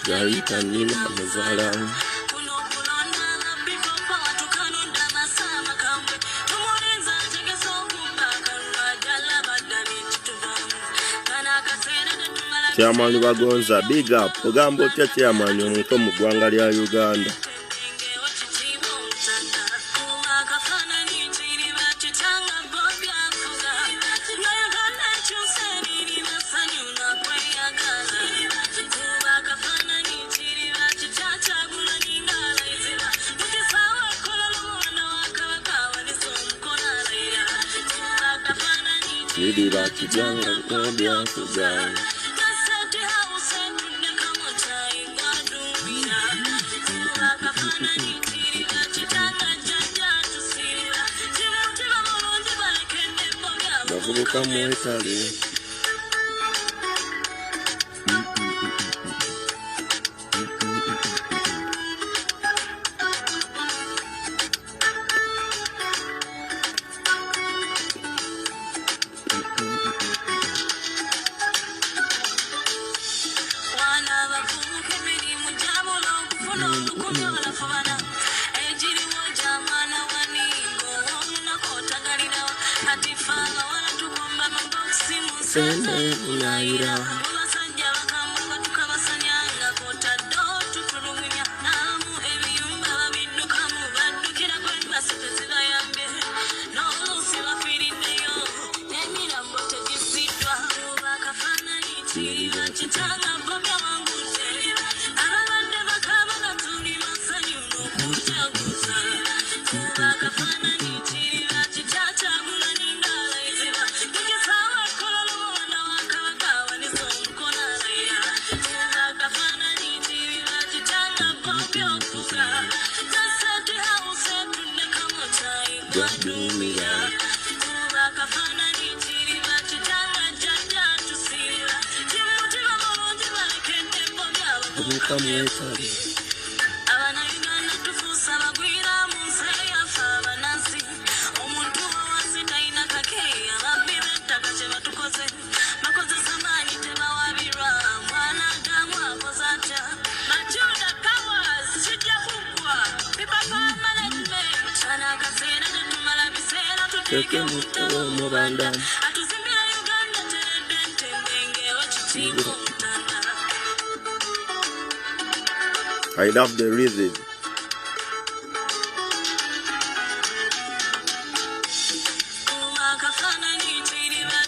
Yaita nina muzala Chairman Bagonza, big up. Ogambo cha chairman omuntu mu ggwanga lya Uganda. Really like to young, Bavubuka mu Italy. I love the rhythm.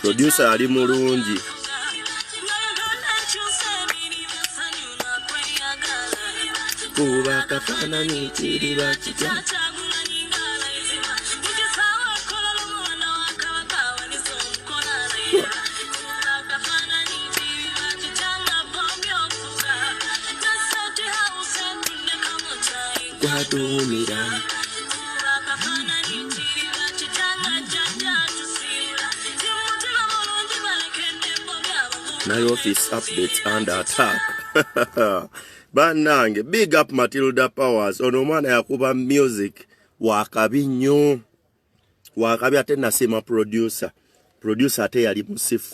Producer ali mulungi. Kuba kafanani chiriba chicha. My office updates under attack. Banange, big up Matilda Powers. Ono mwana yakuba music. Wakabi nnyo. Wakabi ate nasema producer. Producer ate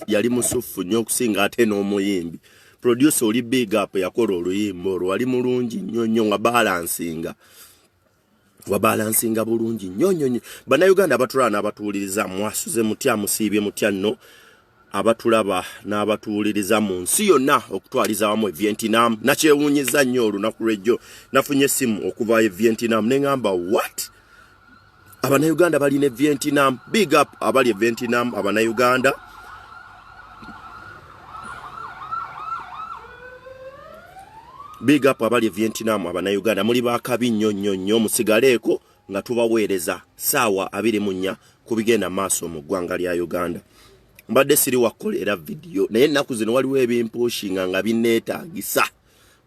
yali musufu nnyo okusinga ate n'omuyimbi. Producer oli big up yakola oluyimbo olwo wali mulungi nnyo nnyo wabalansinga bulungi nnyo nnyo. Bannayuganda abatulaba n'abatuwuliriza mwasuze mutya musiibye mutya nno abatulaba n'abatuwuliriza mu nsi yonna okutwaliza wamu Vietnam. Nakyewuunyiza nnyo olunaku lw'ejjo nafunye essimu okuva Vietnam ne ngamba what? Abannayuganda bali ne Vietnam. Big up abali Vietnam abannayuganda. Big up abali Vietnam abannayuganda muli bakabi nnyo nnyo nnyo musigaleeko nga tubaweereza saawa 24 kubigenda maaso mu ggwanga lya Uganda. Mbadde siri wakolera video naye ennaku zino waliwo ebimpushinga nga binneetaagisa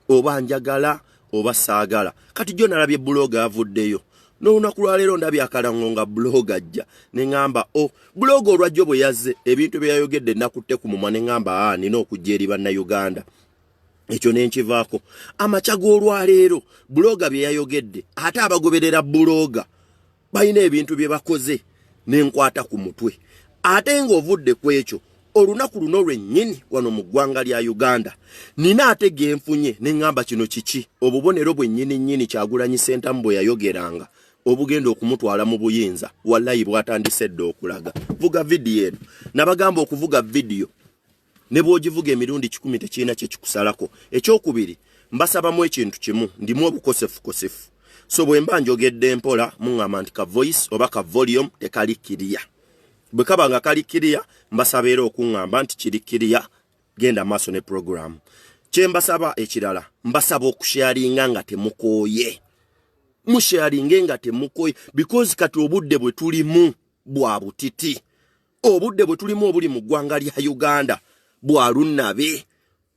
oba njagala oba saagala kati jjo nalabye blogger avuddeyo n'olunaku lwa leero ndabye akalango nga blogger ajja ne ngamba blogger olwajjo bwe yazze ebintu bye yayogedde nakutte ku mumwa ne ngamba nina okujja eri bannayuganda ekyo nenkivaako amakya g'olwaleero blogger bye yayogedde ate abagoberera blogger balina ebintu bye bakoze n'enkwata ku mutwe ate ng'ovudde ku ekyo olunaku luno lwennyini wano mu ggwanga lya Uganda nina ate genfunye ne ngamba kino kiki obubonero bwennyini nnyini Kyagulanyi Ssentamu bwe yayogeranga obugenda okumutwala mu buyinza wallahi bwatandise dde okulaga vuga vidiyo eno nabagamba okuvuga vidiyo ne bw'ogivuga emirundi 10 tekirina kye kikusalako ekyokubiri mbasabamu ekintu kimu ndimu obukosefu so bwe mba njogedde mpola muŋŋamba nti ka voice oba ka volume tekalikiriya bwe kaba nga kalikiriya mbasabeera okuŋŋamba nti kirikiriya genda maaso ne program kye mbasaba ekirala mbasaba okusharinga nga temukooye musharinge nga temukooye because kati obudde bwe tulimu bwa butiti obudde bwe tulimu obuli mu ggwanga lya Uganda bwa lunnabe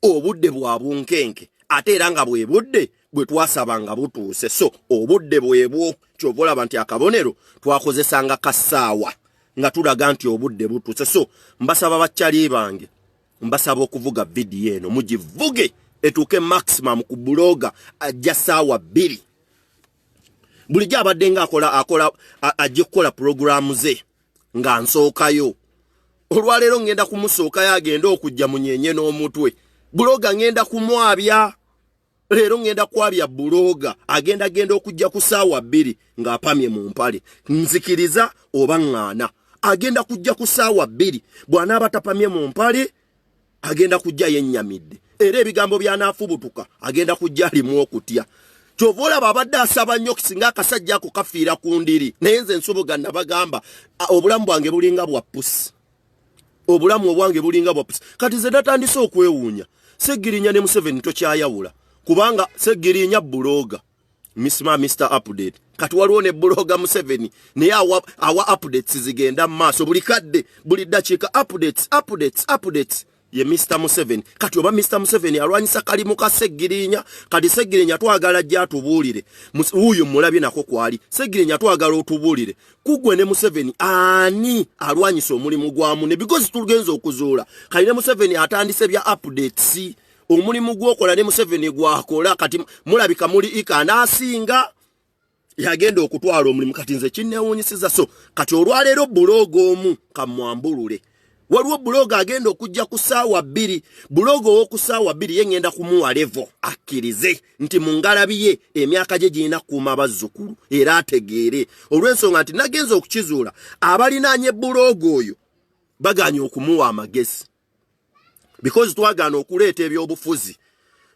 obudde bwa bunkenke ate era nga bwe budde bwe twasabanga butuuse so obudde bwebwo kyova olaba nti akabonero twakozesanga kasaawa nga tulaga nti obudde butuuse so mbasaba bakyali bange mbasaba okuvuga vidiyo eno mugivuge etuuke maximum ku blogger ajja saawa 2 bulijjo abadde nga ajja kukola programu ze nga nsookayo olwaleero ngenda kumusookayo agenda okujja munyenye n'omutwe blogger ngenda kumwabya leero ngenda kwabya blogger agenda okujja ku saawa 2 ng'apamye mu mpale nzikiriza oba ŋŋaana agenda kujja ku saawa 2 bw'anaaba tapamye mu mpale agenda kujja yennyamidde era ebigambo by'anaafubutuka agenda kujja alimu okutya kyova olaba abadde asaba nnyo kisinga akasajja ako kafiira ku ndiri naye nze nsoboga nabagamba obulamu bwange bulinga bwa pusi obulamu obwange bulinga bwa pusi kati ze natandise okwewuunya Seggirinya ne Museveni tokyayawula kubanga Seggirinya blogger Mr. Update kati waliwo ne blogger Museveni naye awa updates zigenda maaso buli kadde buli dakiika updates ye Mr. Museveni kati oba Mr. Museveni alwanyisa kalimu ka Seggirinya kati Seggirinya twagala jja atubuulire uyo mulabye nako kwali Seggirinya twagala otubuulire kugwe ne Museveni ani alwanyisa omulimu gwamu ne because tugenza okuzuula kali ne Museveni atandise bya updates omulimu gwokola ne Museveni gwakola kati mulabika muli ikanasinga yagenda okutwala omulimu kati nze kinnewuunyisiza so kati olwaleero blogger omu kamwambulule waliwo blogger agenda okujja ku saawa 2 blogger w'oku saawa 2 yengenda kumuwa level akkirize nti mu ngalabi ye emyaka gye girina kuuma bazzukulu era ategeere olw'ensonga nti nagenza okukizuula abalinaanye blogger oyo baganye okumuwa amagezi because twagaana okuleeta ebyobufuzi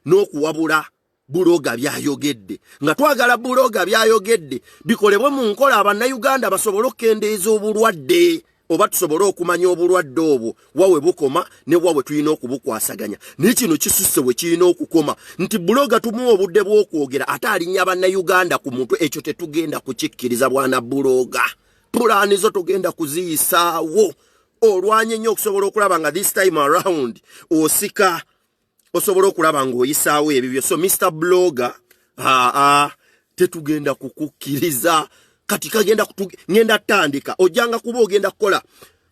n'okuwabula blogger byayogedde nga twagala blogger byayogedde bikolebwe mu nkola abannayuganda basobole okukendeeza obulwadde oba tusobole okumanya obulwadde obwo wawe bukoma ne wawe tulina okubukwasaganya naye kino kisusse we kirina okukoma nti blogger tumuwa obudde bw'okwogera ate alinnya bannayuganda ku mutwe ekyo tetugenda kukikkiriza bwana blogger pulaani zo tugenda kuziyisaawo olwanye nnyo okusobola okulaba nga this time around osika osobola okulaba ng'oyisaawo ebibyo so Mr. Blogger tetugenda kukukkiriza kati kagenda ngenda tandika ojanga kuba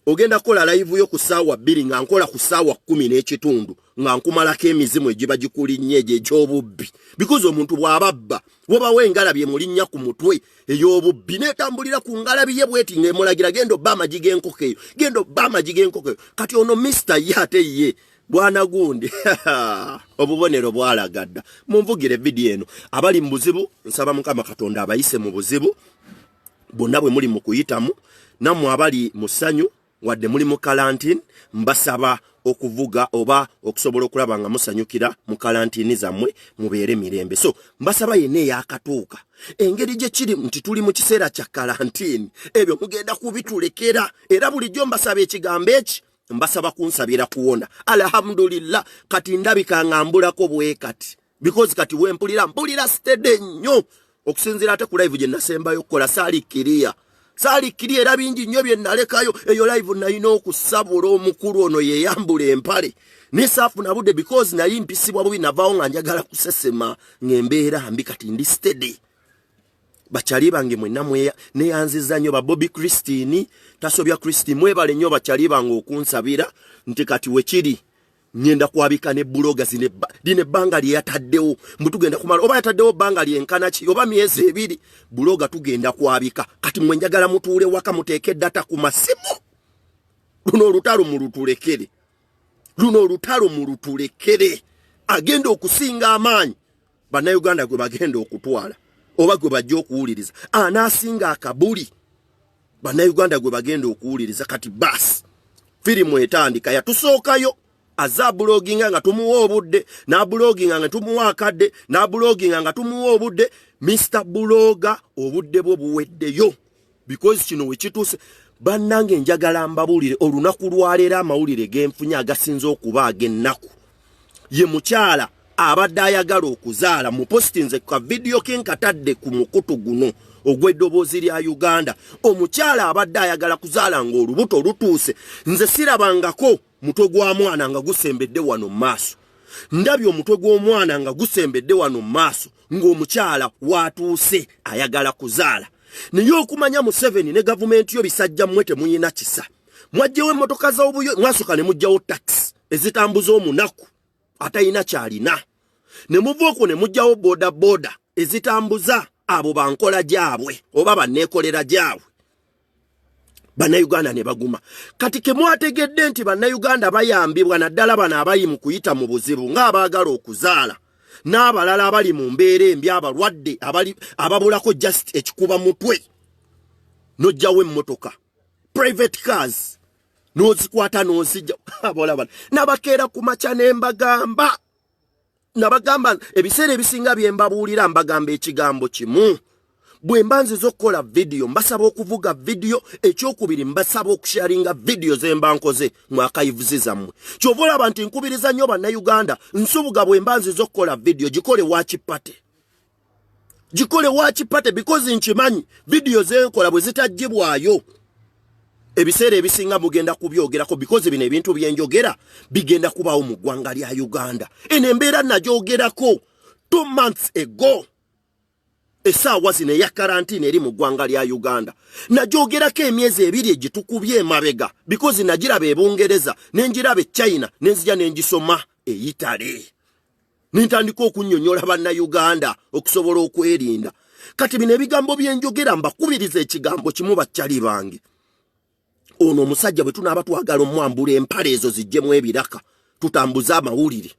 ogenda kola live yo ku saawa 2 nga nkola ku saawa 10 n'ekitundu nga nkumalako emizimu egiba gikulinnye egy'obubbi because omuntu bw'ababba wobawo engalabye mulinnya ku mutwe ey'obubbi n'etambulira ku ngalabi ye bweti ng'emulagira genda obba amagi g'enkoko eyo kati ono Mr. ye ate ye bwana gundi obubonero bwalagadda munvugire vidiyo eno abali mu buzibu nsaba Mukama Katonda abayise mu buzibu bonna bwe muli mu kuyitamu nammwe abali mu ssanyu wadde muli mu karantini mbasaba okuvuga oba okusobola okulaba nga musanyukira mu karantini zammwe mubeere mirembe so mbasaba yenna eyakatuuka engeri gye kiri nti tuli mu kiseera kya karantini ebyo mugenda kubitulekera era bulijjo mbasaba ekigambo eki mbasaba kunsabira kuwona alhamdulillah kati ndabika ngambulako bwe kati because kati mpulira steady nnyo okusinzira ate ku live gye nasembayo okukola saali kiriya Sali kiri era bingi nnyo bye nalekayo eyo live nalina okusabula omukulu ono yeyambula empale ne saafuna budde because nali mpisibwa bubi navaawo nga njagala kusesema ng'embeera mbi kati ndi steady. Bachali bange mwenna neyanziza nnyo ba Bobby Christine tasobya Christine mwebale nnyo bachali bange okunsabira nti kati wekiri nyenda kwabika ne buloga dine banga lyataddewo mbutugenda kumala oba yataddewo banga lyenkana ki oba myezi ebiri buloga tugenda kwabika kati mwenjagala mutuule waka muteeke data ku masimu luno olutalo mu lutulekere agenda okusinga amaanyi bannayuganda gwe bagenda okutwala oba gwe bajja okuwuliriza anaasinga akabuli bannayuganda gwe bagenda okuwuliriza kati basi firimu etandika yatusookayo aza bloginga nga tumuwa obudde na bloginga nga tumuwa akadde na bloginga nga tumuwa obudde Mr. Buloga obudde bwo buweddeyo because kino wekituuse bannange njagala mbabulire olunaku lwaleera amawulire genfunye agasinza okuba ag'ennaku ye mukyala abadde ayagala okuzaala mu postinze ka video kenkatadde ku mukutu guno ogw'eddoboozi lya Uganda omukyala abadde ayagala kuzaala ng'olubuto lutuuse nze sirabangako mutwe gwa mwana nga gusembedde wano maaso ndabye omutwe gw'omwana nga gusembedde wano maaso ng'omukyala watuuse ayagala kuzaala naye okumanya mu 7 ne gavumenti yo bisajja mmwe temuyina kisa mwajjewo emmotoka z'obuyo mwasooka ne mujjawo taxi ezitambuza omunaku atayina kyalina ne muvaako ne mujjawo boda ezitambuza abo bankola gyabwe oba banneekolera gyabwe bannayuganda ne baguma kati ke mwategedde nti bannayuganda bayambibwa naddala bano abayi mu kuyita mu buzibu ng'abaagala okuzaala n'abalala abali mu mbeera embi abalwadde ababulako just ekikuba mutwe n'ojjawo emmotoka private cars n'ozikwata n'ozijja abalala n'abakeera ku makya ne mbagamba ebiseera ebisinga bye mbabuulira mbagamba ekigambo kimu bwe mbanziza okukola video mbasaba okuvuga video ekyokubiri mbasaba okusharinga video ze mbankoze mwakayivuzi zammwe kyova olaba nti nkubiriza nnyo bannayuganda nsubuga bwe mbanziza okukola video gikole wakipate because nkimanyi video ze nkola bwe zitajjibwayo ebiseera ebisinga mugenda kubyogerako because bino ebintu byenjogera bigenda kubaawo mu ggwanga lya Uganda eno embeera nagyogerako 2 months ago esaawa zino eya karantine eri mu ggwanga lya Uganda nagyogerako emyezi ebiri egitukubye emabega because nagiraba e Bungereza nenjiraba e China nenzija nengisoma e Italy nintandika okunnyonnyola bannayuganda okusobola okwerinda kati bino ebigambo byenjogera mbakubiriza ekigambo kimu bakyali bange ono omusajja bwe tunaaba twagala omwambula empale ezo zijjemu ebiraka tutambuza amawulire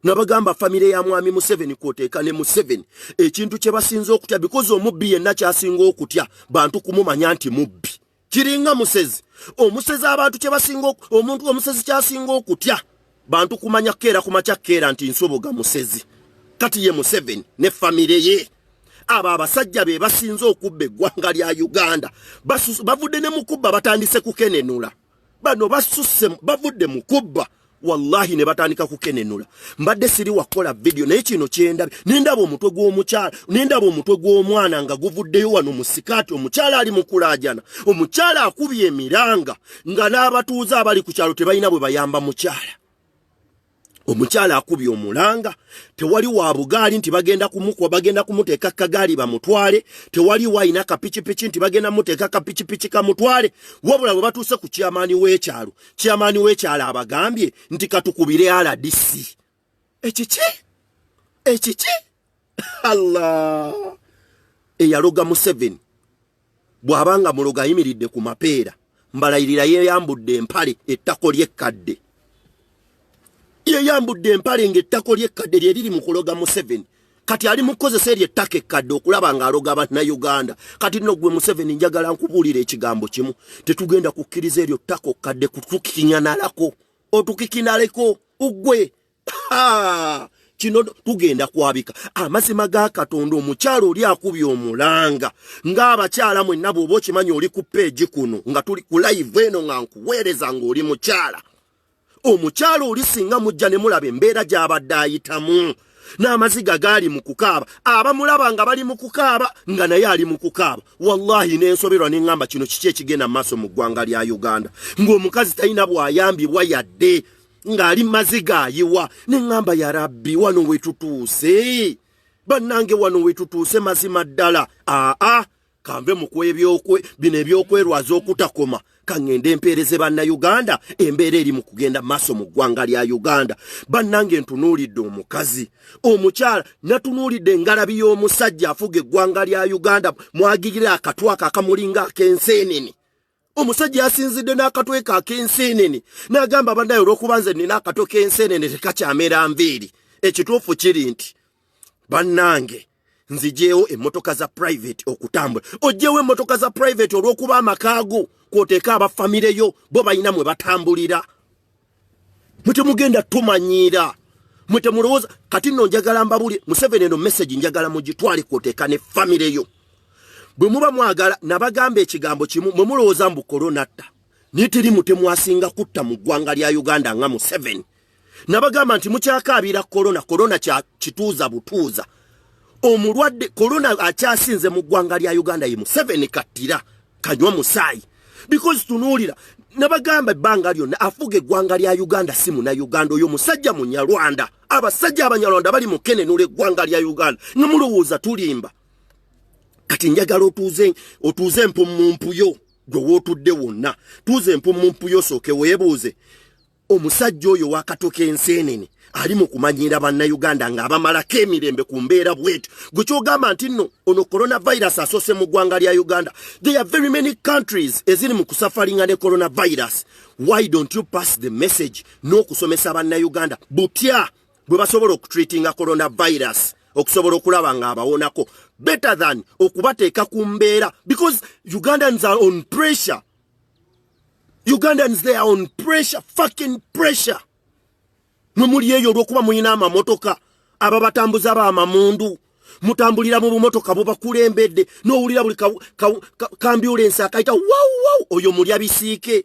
nabagamba famire ya mwami Museveni kwoteeka ne Museveni ekintu kye basinza okutya because omubbi yenna kyasinga okutya bantu kumumanya nti mubbi kiringa musezi omusezi abantu kye basinga omuntu omusezi kyasinga okutya bantu kumanya keera kumakya keera nti nsoboga musezi kati ye Museveni ne famire ye aba abasajja be basinza okubba eggwanga lya Uganda bavudde ne mukubba batandise kukenenula bano basusse bavudde mukubba wallahi ne batandika kukenenula mbadde siri wakola video naye kino kyendabye nindaba omutwe gw'omukyala nindaba omutwe gw'omwana nga guvuddeyo wano mu sikaati omukyala ali mu kulaajana omukyala akubye emiranga nga n'abatuuze abali ku kyalo tebalina bwe bayamba mukyala omukyala akubye omulanga tewali wa bugaali nti bagenda kumuteeka kagaali bamutwale tewali waayina kapikipiki nti bagenda muteeka kapikipiki kamutwale wabula bwe batuuse ku kyamaani w'ekyalo abagambye nti katukubire RDC ekiki Allah eyaloga Museveni bw'abanga muloga ayimiridde ku mapeera mbalayirira yeyambudde empale ettako ly'ekkadde yeyambudde empale ng'ettako ly'ekkadde lye liri mu kuloga Museveni kati ali mu kukozesa eryo ettaka ekkadde okulaba ng'aloga bannayuganda kati nno gwe Museveni njagala nkubuulira ekigambo kimu tetugenda kukkiriza eryo ttako kkadde kutukikinyanalako otukikinaleko ugwe kino tugenda kwabika amazima ga Katonda omukyalo oli akubye omulanga ng'abakyala mwenna bw'oba okimanyi oli ku peegi kuno nga tuli ku live eno nga nkuweereza ng'oli mukyala omukyalo oli singa mujja ne mulaba embeera gy'abadde ayitamu n'amaziga gaali mu kukaaba abamulaba nga bali mu kukaaba nga naye ali mu kukaaba wallahi n'ensoberwa n'eŋŋamba kino kiki ekigenda mu maaso mu ggwanga lya Uganda ng'omukazi talina bw'ayambibwa yadde ng'ali maziga ayiwa n'eŋŋamba ya rabbi wano wetutuuse bannange wano wetutuuse mazima ddala kanve mu kwebyokwe bino ebyokwerwaza okutakoma kangende empeereze bannayuganda embeera eri mu kugenda maaso mu ggwanga lya Uganda bannange ntunuulidde omukazi omukyala natunuulidde engalabi y'omusajja afuga eggwanga lya Uganda mwagirira akatwaka akamulinga ak'enseenene omusajja yasinzidde n'akatwe ke ak'enseenene n'agamba bannaye olw'okuba nze nina akato k'enseenene tekakyamera nviiri ekituufu kiri nti bannange nzijeewo emmotoka za private okutambula ojjeewo emmotoka za private olw'okuba amakaago kwoteeka abafamireyo bo balina mwe batambulira mutemugenda tumanyiira mutemulowooza kati nno njagala mbabuli Museveni eno message njagala mugitwale kwoteeka ne famireyo bwe muba mwagala nabagamba ekigambo kimu mwe mulowooza mbu kolonatta nitiri mutemwasinga kutta mu ggwanga lya Uganda nga Museveni nabagamba nti mukyakaabira korona kya kituuza butuuza omulwadde korona akyasinze mu ggwanga lya Uganda ye Museveni kattira kanywa musaayi because tunuulira nabagamba ebbanga lyonna afuga eggwanga lya Uganda si Munnayuganda oyo musajja Munyarwanda abasajja Abanyarwanda bali mu kenenula eggwanga lya Uganda nga mulowooza tulimba kati njagala otuuze mpummumpuyo gwe wootudde wonna tuuze mpummumpuyo sooke weebuuze omusajja oyo wakatoka enseenene ali mu kumanyira bannayuganda ng'abamalako emirembe ku mbeera bwetu gwe kyogamba nti nno ono coronavirus asoose mu ggwanga lya Uganda there are very many countries eziri mu kusafaringa ne coronavirus why don't you pass the message n'okusomesa bannayuganda butya bwe basobola okutreatinga coronavirus okusobola okulaba ng'abawonako better than okubateeka ku mbeera because Ugandans are on pressure Ugandans they are on pressure fucking pressure mumuli eyo olw'okuba muyina amamotoka ababatambuza b'amamundu mutambulira mu bumotoka bubakulembedde n'owulira buli kambyulensi akayita wow oyo mulya bisiike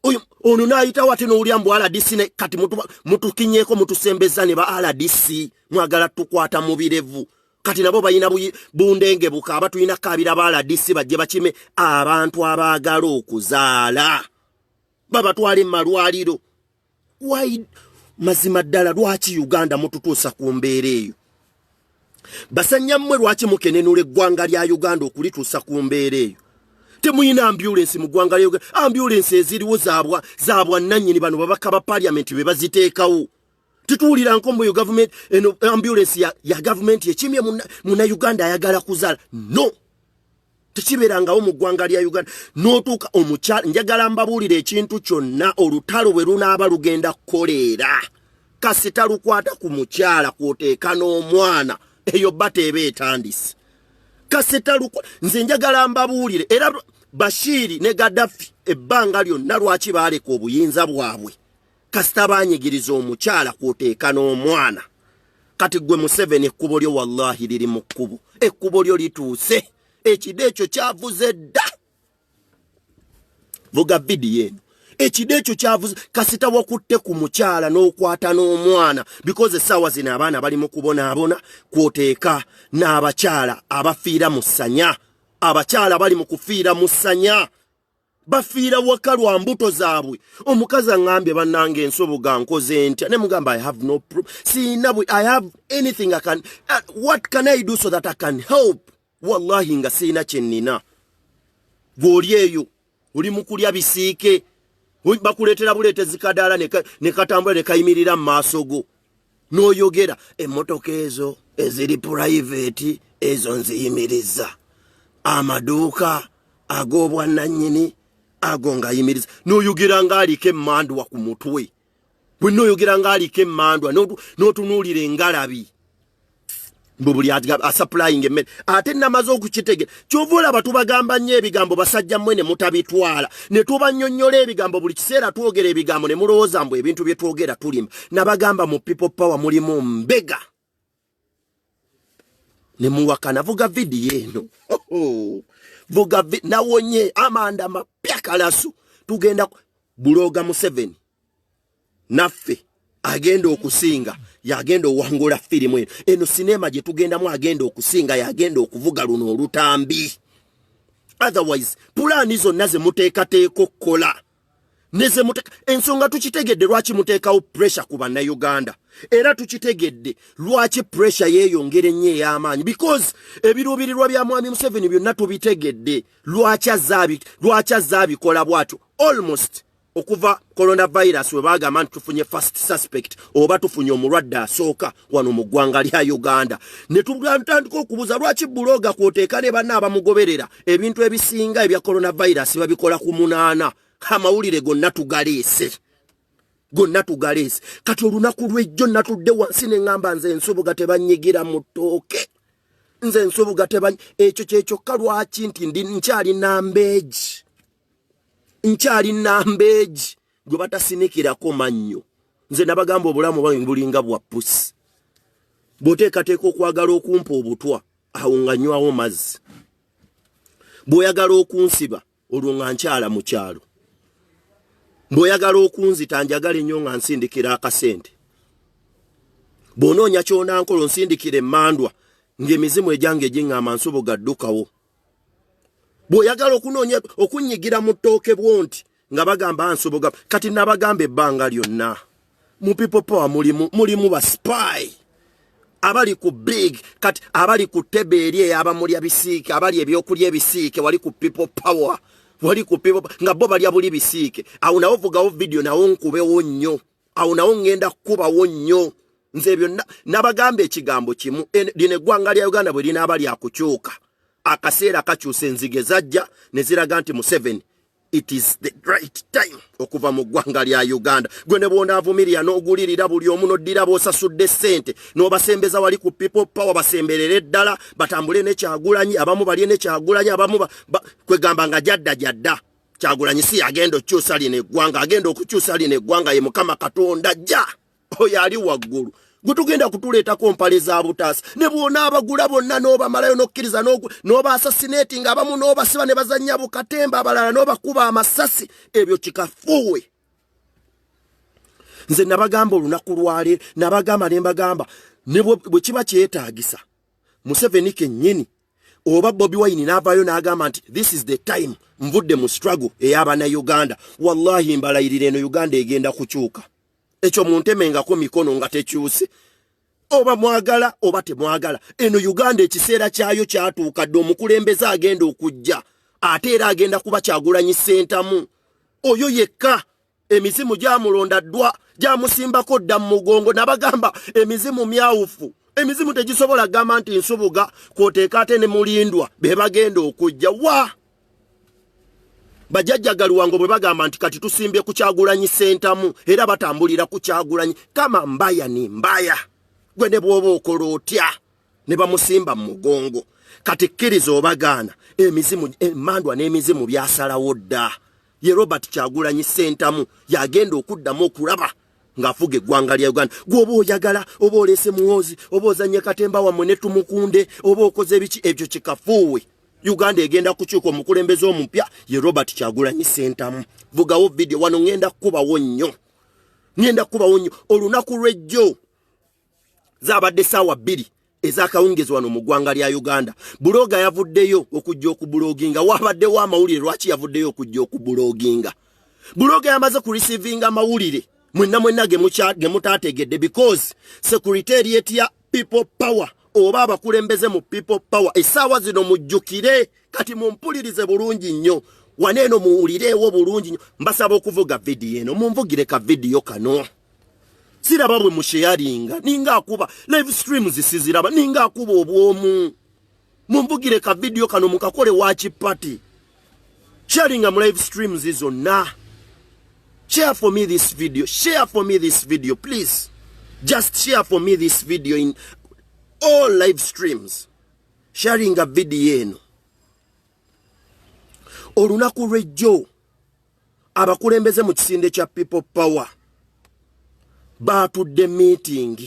oyo ono n'ayitawo ate n'owulira mbu RDC ne kati mutukinyeeko mutusembeza ne ba RDC mwagala tukwata mu birevu kati nabo bayina bundenge buka abatuyina kaabira ba RDC bajje bakime abantu abaagala okuzaala babatwala emalwaliro why mazima ddala lwaki Uganda mututuusa ku mbeera eyo basanyammwe lwaki mukenenula eggwanga lya Uganda okulituusa ku mbeera eyo temuyina ambulance mu ggwanga lya Uganda ambulance eziriwo zaabwa nannyini bano babaka ba parliament be baziteekawo tituwulira nkombo yo government eno ambulance ya government ekimye Munnayuganda ayagala kuzaala no tekibeerangawo mu ggwanga lya Uganda n'otuuka omukyala njagala mbabuulira ekintu kyonna olutalo bwe lunaaba lugenda kukoleera kasita lukwata ku mukyala kwoteeka n'omwana eyo bata eba etandise kasita nze njagala mbabuulire era Bashiri ne Gaddafi ebbanga lyonna lwaki baaleka obuyinza bwabwe kasita baanyigiriza omukyala kwoteeka n'omwana kati gwe Museveni ekkubo lyo wallahi liri mu kkubo ekkubo lyo lituuse ekide ekyo kyavuze dda vuga vidiyo eno ekide ekyo kyavuze kasita wakutte ku mukyala n'okwata n'omwana because essaawa zino abaana bali mu kubonaabona kwoteeka n'abakyala abafiira mu ssanya abakyala bali mu kufiira mu ssanya bafiira waka lwa mbuto zaabwe omukazi aŋŋambye bannange ensoboga nkoze ntya ne mugamba I have no siina I have anything I can what can I do so that I can help wallahi nga siina kyennina gw'oli eyo oli mu kulya bisiike bakuleetera buleetezi kadaala ne katambula ne kayimirira mu maaso go n'oyogera emmotoka ezo eziri private ezo nziyimiriza amaduuka ag'obwannannyini ago ng'ayimiriza n'oyogera ng'aliko emmandwa ku mutwe bwe n'oyogera ng'aliko emmandwa n'otunuulira engalabi buli asupplying emmere ate namaze okukitegera kyova olaba tubagamba nnyo ebigambo basajja mmwe ne mutabitwala ne tubannyonnyola ebigambo buli kiseera twogera ebigambo ne mulowooza mbu ebintu bye twogera tulima nabagamba mu people power mulimu mbega ne muwakana vuga vidiyo eno vuga nawonye amanda mapya kalasu tugenda buloga Museveni naffe agenda okusinga yagenda owangula firimu eno sinema gye tugendamu agenda okusinga yagenda okuvuga luno olutambi. Otherwise pulani zonna ze muteekateeka okukola neze muteka ensonga tukitegedde lwaki muteekawo pressure ku bannayuganda era tukitegedde lwaki pressure yeeyongere nnyo ey'amaanyi because ebiruubirirwa bya mwami Museveni byonna tubitegedde lwaki azaabikola bwatyo almost okuva coronavirus we bagamba nti tufunye first suspect oba tufunye omulwadde asooka wano mu ggwanga lya Uganda ne tutandika okubuuza lwaki buloga kwoteeka ne banna abamugoberera ebintu ebisinga ebya coronavirus babikola ku munaana amawulire gonna tugaleese kati olunaku lw'ejjo natudde wansi ne ngamba nze ensubuga tebanyigira mu ttooke nze ensubuga ekyo kyekyoka lwaki nti nkyali nambeegi gwe batasinikirako mannyo nze nabagamba obulamu bwange bulinga bwa pusi bw'oteekateeka okwagala okumpa obutwa awo nga nywawo mazzi bw'oyagala okunsiba olwo nga nkyala mu kyalo bw'oyagala okunzita njagala ennyo nga nsindikira akasente bw'onoonya ky'onankola nsindikira emmandwa ng'emizimu egyange egiŋŋamba nsubuga ddukawo bw'oyagala okunyigira mu ttooke bwonti nga bagamba nsubuga kati nabagamba ebbanga lyonna mu people power mulimu ba spy abali ku big kati abali ku ttebe eri ey'abamulya bisiike abali ebyokulya ebisiike wali ku people power wali ku people nga bo balya buli bisiike awo nawo vugawo video nawo nkubewo nnyo awo nawo ngenda kukubawo nnyo nze ebyo nabagamba ekigambo kimu lino eggwanga lya Uganda bwe linaaba lyakukyuka akaseera kakyusa enzige zajja ne ziraga nti Museveni it is the right time okuva mu ggwanga lya Uganda gwe ne bw'onaavumirira n'ogulirira buli omu n'oddira b'osasudde ssente n'obasembeza wali ku people power basemberere ddala batambule ne Kyagulanyi abamu balye ne Kyagulanyi abamu kwegamba nga jadda Kyagulanyi si agenda okukyusa lino eggwanga agenda okukyusa lino eggwanga ye Mukama Katonda jja oyo ali waggulu gwe tugenda kutuleetako mpale za butaasa ne bw'onaabagula bonna n'obamalayo n'okkiriza n'oba-assassinate nga abamu n'obasiba ne bazannya bukatemba abalala n'obakuba amasasi ebyo kikafuuwe nze nabagamba olunaku lwaleero nabagamba ne mbagamba ne bwe kiba kyetaagisa Museveni kennyini oba Bobi Wine n'avaayo n'agamba nti this is the time nvudde mu struggle ey'Abannayuganda wallahi mbalayirira eno Uganda egenda kukyuka ekyo muntemengako mikono nga tekyuse oba mwagala oba temwagala eno Uganda ekiseera kyayo kyatuukadde omukulembeze agenda okujja ate era agenda kuba Kyagulanyi Ssentamu oyo yekka emizimu gyamulonda ddwa gyamusimbako dda mu mugongo nabagamba emizimu myawufu emizimu tegisobola gamba nti nsubuga kwoteeka ate ne mulindwa be bagenda okujja wa bajjajjagali wange bwe bagamba nti kati tusimbye ku Kyagulanyi Ssentamu era batambulira ku Kyagulanyi kama mbaya ni mbaya gwe ne bw'oba okola otya ne bamusimba mu mugongo kati kkiriza obagaana emizimu emmandwa n'emizimu byasalawo dda ye Robert Kyagulanyi Ssentamu yagenda okuddamu okulaba ng'afuga eggwanga lya Uganda gw'oba oyagala oba oleese muwozi oba ozanye katemba wammwe ne tumukunde oba okoze biki ebyo kikafuuwe Uganda egenda kukyuka omukulembeze omupya ye Robert Kyagulanyi Ssentamu vugawo video wano ngenda kubawo nnyo olunaku lw'ejjo zaabadde ssaawa 2 ez'akawungezi wano mu ggwanga lya Uganda buloga yavuddeyo okujja okubuloginga waabaddewo amawulire lwaki yavuddeyo okujja okubuloginga buloga yamaze ku receivinga amawulire mwenna ge mutaategedde because secretariat ya people power oba abakulembeze mu people power essaawa zino mujjukire kati mumpulirize bulungi nnyo waneeno muwulireewo bulungi nnyo mbasaba okuvuga vidiyo eno munvugire ka vidiyo kano siraba bwe musheyaringa ninga akuba live streams siziraba ninga akuba obwomu munvugire ka vidiyo kano mukakole watch party sharinga mu live streams zonna share for me this video please just share for me this video in all live streams sharing a video eno olunaku lw'ejjo abakulembeze mu kisinde kya people power baatudde meeting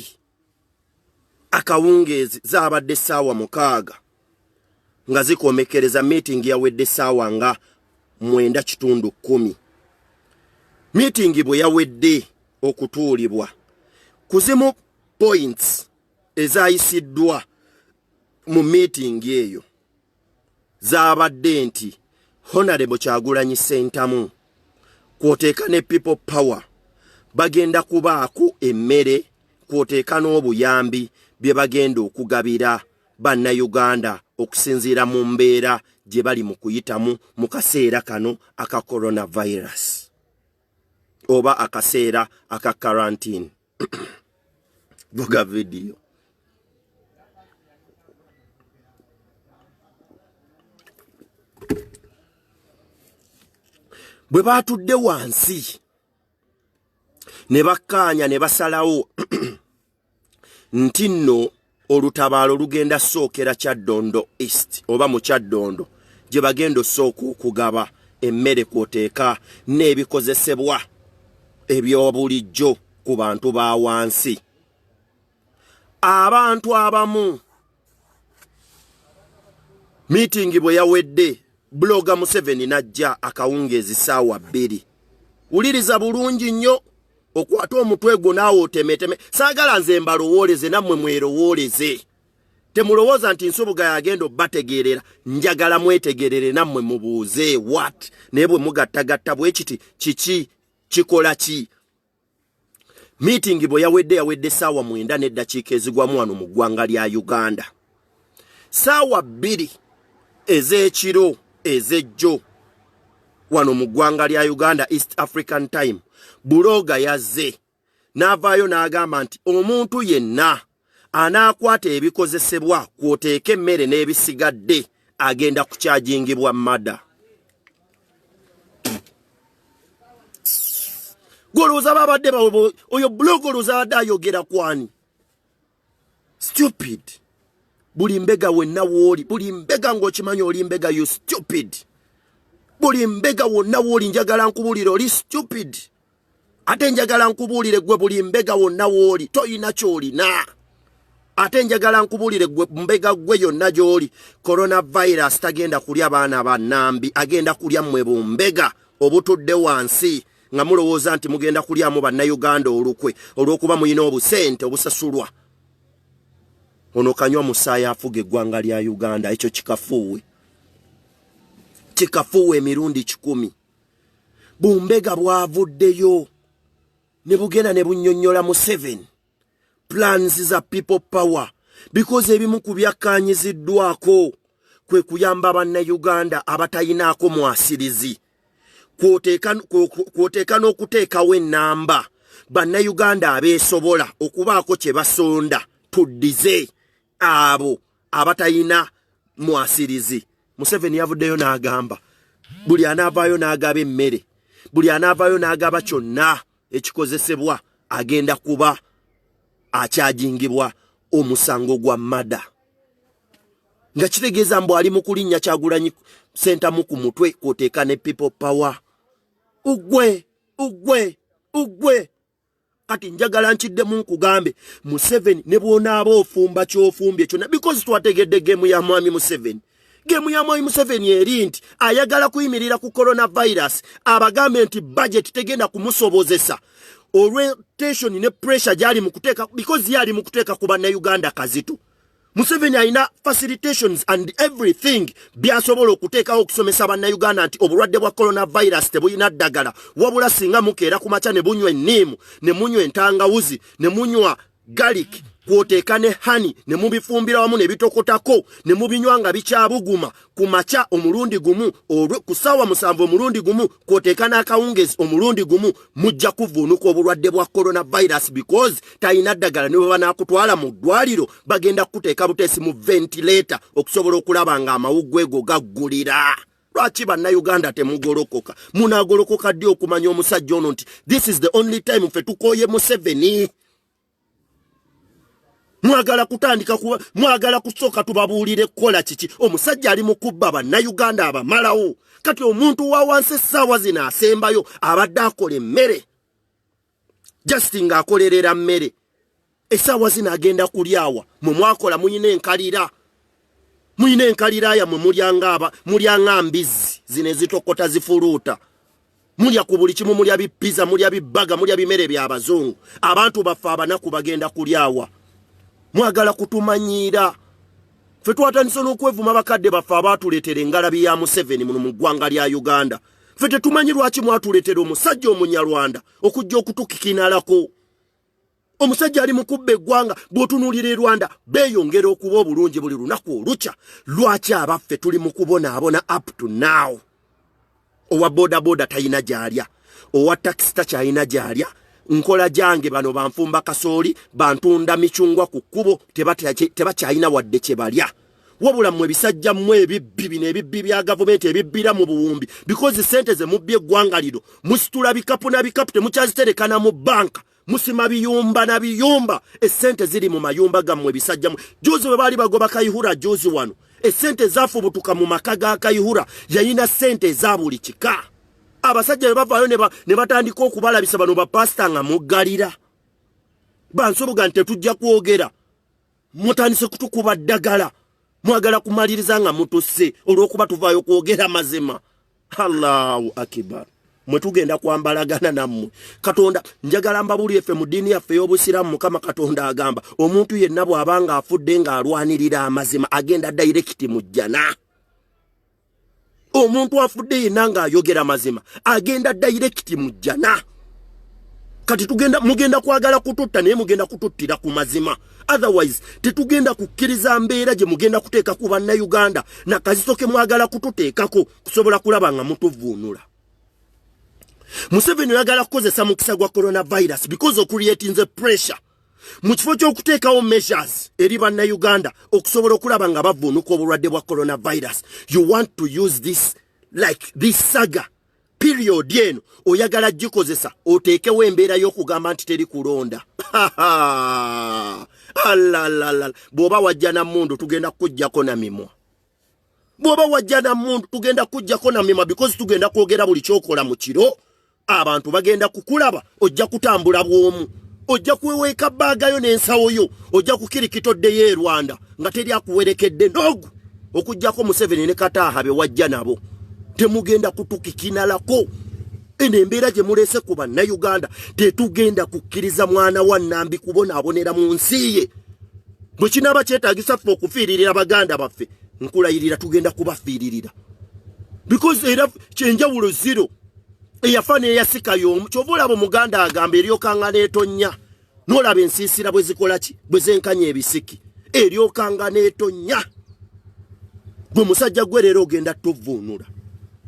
akawungeezi zaabadde ssaawa 6 nga zikomekereza meeting yawedde ssaawa nga 9:10 meeting bwe yawedde okutuulibwa kuzimu points ezayisiddwa mu meeting eyo zaabadde nti Honorable Kyagulanyi Ssentamu kwoteeka ne people power bagenda kubaako emmere kwoteeka n'obuyambi bye bagenda okugabira bannayuganda okusinziira mu mbeera gye bali mu kuyitamu mu kaseera kano aka coronavirus oba akaseera aka quarantine. Vuga video. Bwe batudde wansi ne bakkaanya ne basalawo nti nno olutabaalo lugenda sookera Kyaddondo East oba mu Kyaddondo gye bagenda osooka okugaba emmere kwoteeka n'ebikozesebwa ebyobulijjo ku bantu ba wansi. Abantu abamu meeting bwe yawedde bloga Museveni najja akawungeezi ssaawa 2. Wuliriza bulungi nnyo okwata omutwe gwo naawe otemeteme. Saagala nze mbalowooleze nammwe mwerowooleze. Temulowooza nti Nsubuga yagenda obbategeerera. Njagala mwetegerere nammwe mubuuze what naye bwe mugattagatta bwe kiti kiki kikola ki. Meeting bwe yawedde ssaawa 9 n'eddakiika ezigwamu wano mu ggwanga lya Uganda. Ssaawa 2 ez'ekiro ezejjo wano mu ggwanga lya Uganda East African Time, Buloga yazze n'avaayo n'agamba nti omuntu yenna anaakwata ebikozesebwa kwoteeka emmere n'ebisigadde agenda kukyajingibwa mada. Golooza babadde oyo Buloga oluzadde ayogera kwani? Stupid. Buli mbega wenna wooli, buli mbega ng'okimanyi oli mbega you stupid. Buli mbega wonna wooli njagala nkubuulire oli stupid. Ate njagala nkubuulire gwe buli mbega wonna wooli toyina ky'olina. Ate njagala nkubuulire gwe mbega gwe yonna gy'oli coronavirus tagenda kulya baana bannambi, agenda kulya mmwe bumbega obutudde wansi nga mulowooza nti mugenda kulyamu bannayuganda olukwe olw'okuba muyina obusente obusasulwa. Ono kanywa musaayi afuga eggwanga lya Uganda, ekyo kikafuuwe. Kikafuuwe emirundi 10. Bumbega bwavuddeyo ne bugenda ne bunnyonnyola Museveni plans za people power because ebimu ku byakkaanyiziddwako kwe kuyamba bannayuganda abatayinaako mwasirizi. Kwoteeka n'okuteekawo ennamba bannayuganda abeesobola okubaako kye basonda tuddize abo abatayina mwasirizi. Museveni yavuddeyo n'agamba buli anaavaayo n'agaba emmere, buli anaavaayo n'agaba kyonna ekikozesebwa agenda kuba akyajingibwa omusango gwa mada. Nga kitegeeza mbu ali mu kulinnya Kyagulanyi Ssentamu ku mutwe kwoteeka ne people power. Ugwe. Kati njagala nkiddemu nkugambe Museveni ne bw'onaaba ofumba ky'ofumbye kyonna because twategedde geemu ya mwami Museveni. Geemu ya mwami Museveni eri nti ayagala kuyimirira ku coronavirus abagambe nti budget tegenda kumusobozesa. Orientation ne pressure gyali mu kuteeka because yali mu kuteeka ku bannayuganda kazito. Museveni alina facilitations and everything byasobola okuteekawo okusomesa bannayuganda nti obulwadde bwa coronavirus tebulina ddagala wabula singa mukeera ku makya ne bunywa enniimu ne munywa entangawuzi ne munywa garlic kwoteeka ne honey ne mubifumbira wamu ne bitokotako ne mubinywa nga bikyabuguma ku makya omulundi gumu ku ssaawa 7 omulundi gumu kwoteeka n'akawungezi omulundi gumu mujja kuvuunuka obulwadde bwa coronavirus because talina ddagala ne bwe banaakutwala mu ddwaliro bagenda kuteeka buteesi mu ventilator okusobola okulaba nga amawuggwe go gaggulira. Lwaki bannayuganda temugolokoka? Munaagolokoka ddi okumanya omusajja ono nti this is the only time ffe tukooye Museveni? Mwagala kusooka tubabuulire kukola kiki? Omusajja ali mu kubba bannayuganda abamalawo. Kati omuntu wa wansi essaawa zino asembayo abadde akola emmere. Just ng'akolerera mmere. Essaawa zino agenda kulyawa. Mwe mwakola muyina enkalira. Muyina enkalira yammwe mulyanga mbizi zino ezitokota zifuluuta. mulya ku buli kimu, mulya bipizza, mulya bibaga, mulya bimere by'abazungu. Abantu baffe abanaku bagenda kulyawa. Mwagala kutumanyira. Ffe twatandise n'okwevuma bakadde baffe abaatuleetera engalabi ya Museveni muno mu ggwanga lya Uganda. Ffe tetumanyi lwaki mwatuleetera omusajja Omunyarwanda okujja okutukikinalako. Omusajja ali mu kubba eggwanga, bw'otunuulira e Rwanda beeyongera okuba obulungi buli lunaku olukya. Lwaki abaffe tuli mu kubonaabona up to now? Owa boda tayina gy'alya, owa taxi takyayina gy'alya. Nkola jange bano banfumba kasooli, bantunda michungwa ku kkubo, tebakyayina wadde kye balya. Wabula mmwe bisajja mmwe ebibbi bino, ebibbi bya gavumenti ebibbira mu buwumbi, because sente ze mubbye eggwanga lino musitula bikapu na bikapu temukyaziterekana mu banka, musima biyumba na biyumba. Esente ziri mu mayumba gammwe bisajja mmwe. Juzi bwe baali bagoba Kayihura juzi wano, esente zaafubutuka mu maka ga Kayihura, yayina sente za buli kika. Abasajja bavaayo ne batandika okubalabisa bano bapasita nga muggalira. Bansoboga nti tujja kwogera. Mutandise kutukuba ddagala. Mwagala kumaliriza nga mutusse olw'okuba tuvaayo kwogera mazima. Allahu akibar. Mwe tugenda kwambalagana nammwe. Katonda njagala mbabuli ffe mu ddiini yaffe y'Obusiraamu, Mukama Katonda agamba omuntu yenna bw'abanga afudde ng'alwanirira amazima agenda direct mu jjana. Omuntu afudde yenna ng'ayogera mazima agenda direct mu jjana. Kati mugenda kwagala kututta naye mugenda kututtira ku mazima. Otherwise tetugenda kukkiriza mbeera gye mugenda kuteeka ku bannayuganda na kazitoke mwagala kututeekako kusobola kulaba nga mutuvuunula. Museveni yagala kukozesa mukisa gwa coronavirus because of creating the pressure. Mu kifo ky'okuteekawo measures eri bannayuganda okusobola okulaba nga bavuunuka obulwadde bwa coronavirus. You want to use this like this saga period yeno oyagala gikozesa oteekewo embeera y'okugamba nti teri kulonda. Alalala. Bw'oba wajja na mundu tugenda kujjako na mimwa. Bw'oba wajja na mundu tugenda kujjako na mimwa because tugenda kwogera buli kyokola mu kiro. Abantu bagenda kukulaba, ojja kutambula bw'omu. Ojja kuweeka baagayo n'ensawoyo, ojja kukirikitoddeyo e Rwanda nga teri akuwerekedde nogu. Okujjako Museveni ne Kataaha be wajja nabo. Temugenda kutukikinalako. Eno embeera gye muleese ku bannayuganda tetugenda kukkiriza mwana wa Nnambi kubonaabonera mu nsi ye. Bwe kinaaba kyetaagisa ffe okufiiririra baganda baffe, nkulayirira tugenda kubafiiririra. Because era kyenjawulo zero. Eyafa n'eyasika y'omu. Kyova olaba Omuganda agamba eryokanga n'etonnya. N'olaba ensiisira bwe zikola ki? Bwe zenkanya ebisiki. Eryokanga n'etonnya. Gwe musajja gwe leero ogenda tuvuunula.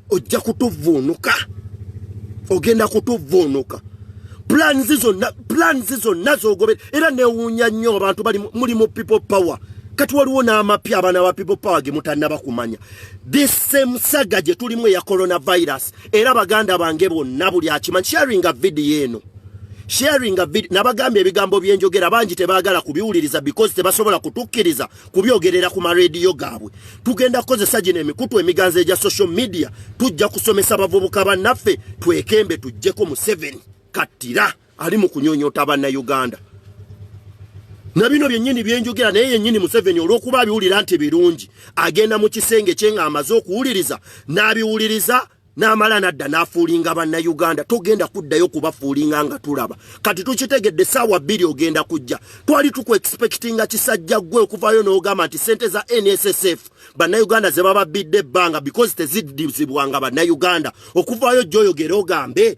Ojja kutuvuunuka. Ogenda kutuvuunuka. Plans zonna z'ogobera. Era neewuunya nnyo abantu bali muli mu people power. Kati waliwo n'amapya abaana ba people power ge mutannaba kumanya. This same saga gye tulimu ya coronavirus. Era baganda bange bonna buli akimanyi. Sharing a video eno. Sharing a video. Nabagambye ebigambo byenjogera bangi tebaagala kubiwuliriza because tebasobola kutukkiriza kubyogerera ku maradio gaabwe. Tugenda kukozesa gino emikutu emiganzo egya social media. Tujja kusomesa abavubuka bannaffe twekembe tujjeko Museveni kattira ali mu kunyonyoota bannayuganda. Na bino byennyini byenjogera naye yennyini Museveni olw'okuba abiwulira nti birungi agenda mu kisenge kye nga amaze okuwuliriza n'abiwuliriza n'amala nadda n'afuulinga bannayuganda. Togenda kuddayo kubafuulinga nga tulaba. Kati tukitegedde ssaawa 2 ogenda kujja. Twali expectinga kisajja gwe okuvaayo n'ogamba nti sente za NSSF bannayuganda ze baba bidde ebbanga because tezidizibwanga bannayuganda. Okuvaayo gy'oyogera ogambe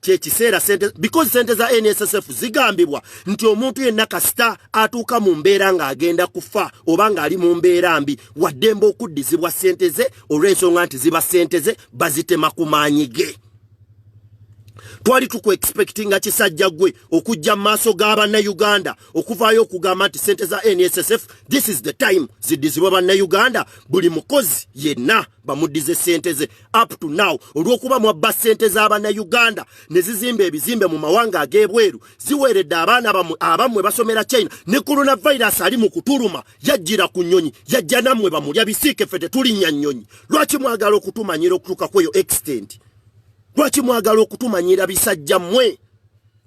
kyekiseera sente because sente za NSSF zigambibwa nti omuntu yenna kasita atuuka mu mbeera ng'agenda kufa oba ng'ali mu mbeera mbi waddemba okuddizibwa sente ze olw'ensonga nti ziba sente ze bazitema ku maanyi ge. Twali expectinga kisajja gwe okujja mu maaso g'abannayuganda okuvaayo okugamba nti sente za NSSF this is the time ziddizibwa bannayuganda buli mukozi yenna bamuddize sente ze. Up to now olw'okuba mwabba sente z'abannayuganda ne zizimba ebizimbe mu mawanga ag'ebweru ziweeredde abaana abammwe basomera China ne coronavirus ali mu kutuluma yajjira ku nnyonyi yajja nammwe bamulya bisiike ffe tetulinnya nnyonyi. Lwaki mwagala okutumanyira okutuuka kweyo extent? Lwaki mwagala okutumanyira bisajja mmwe?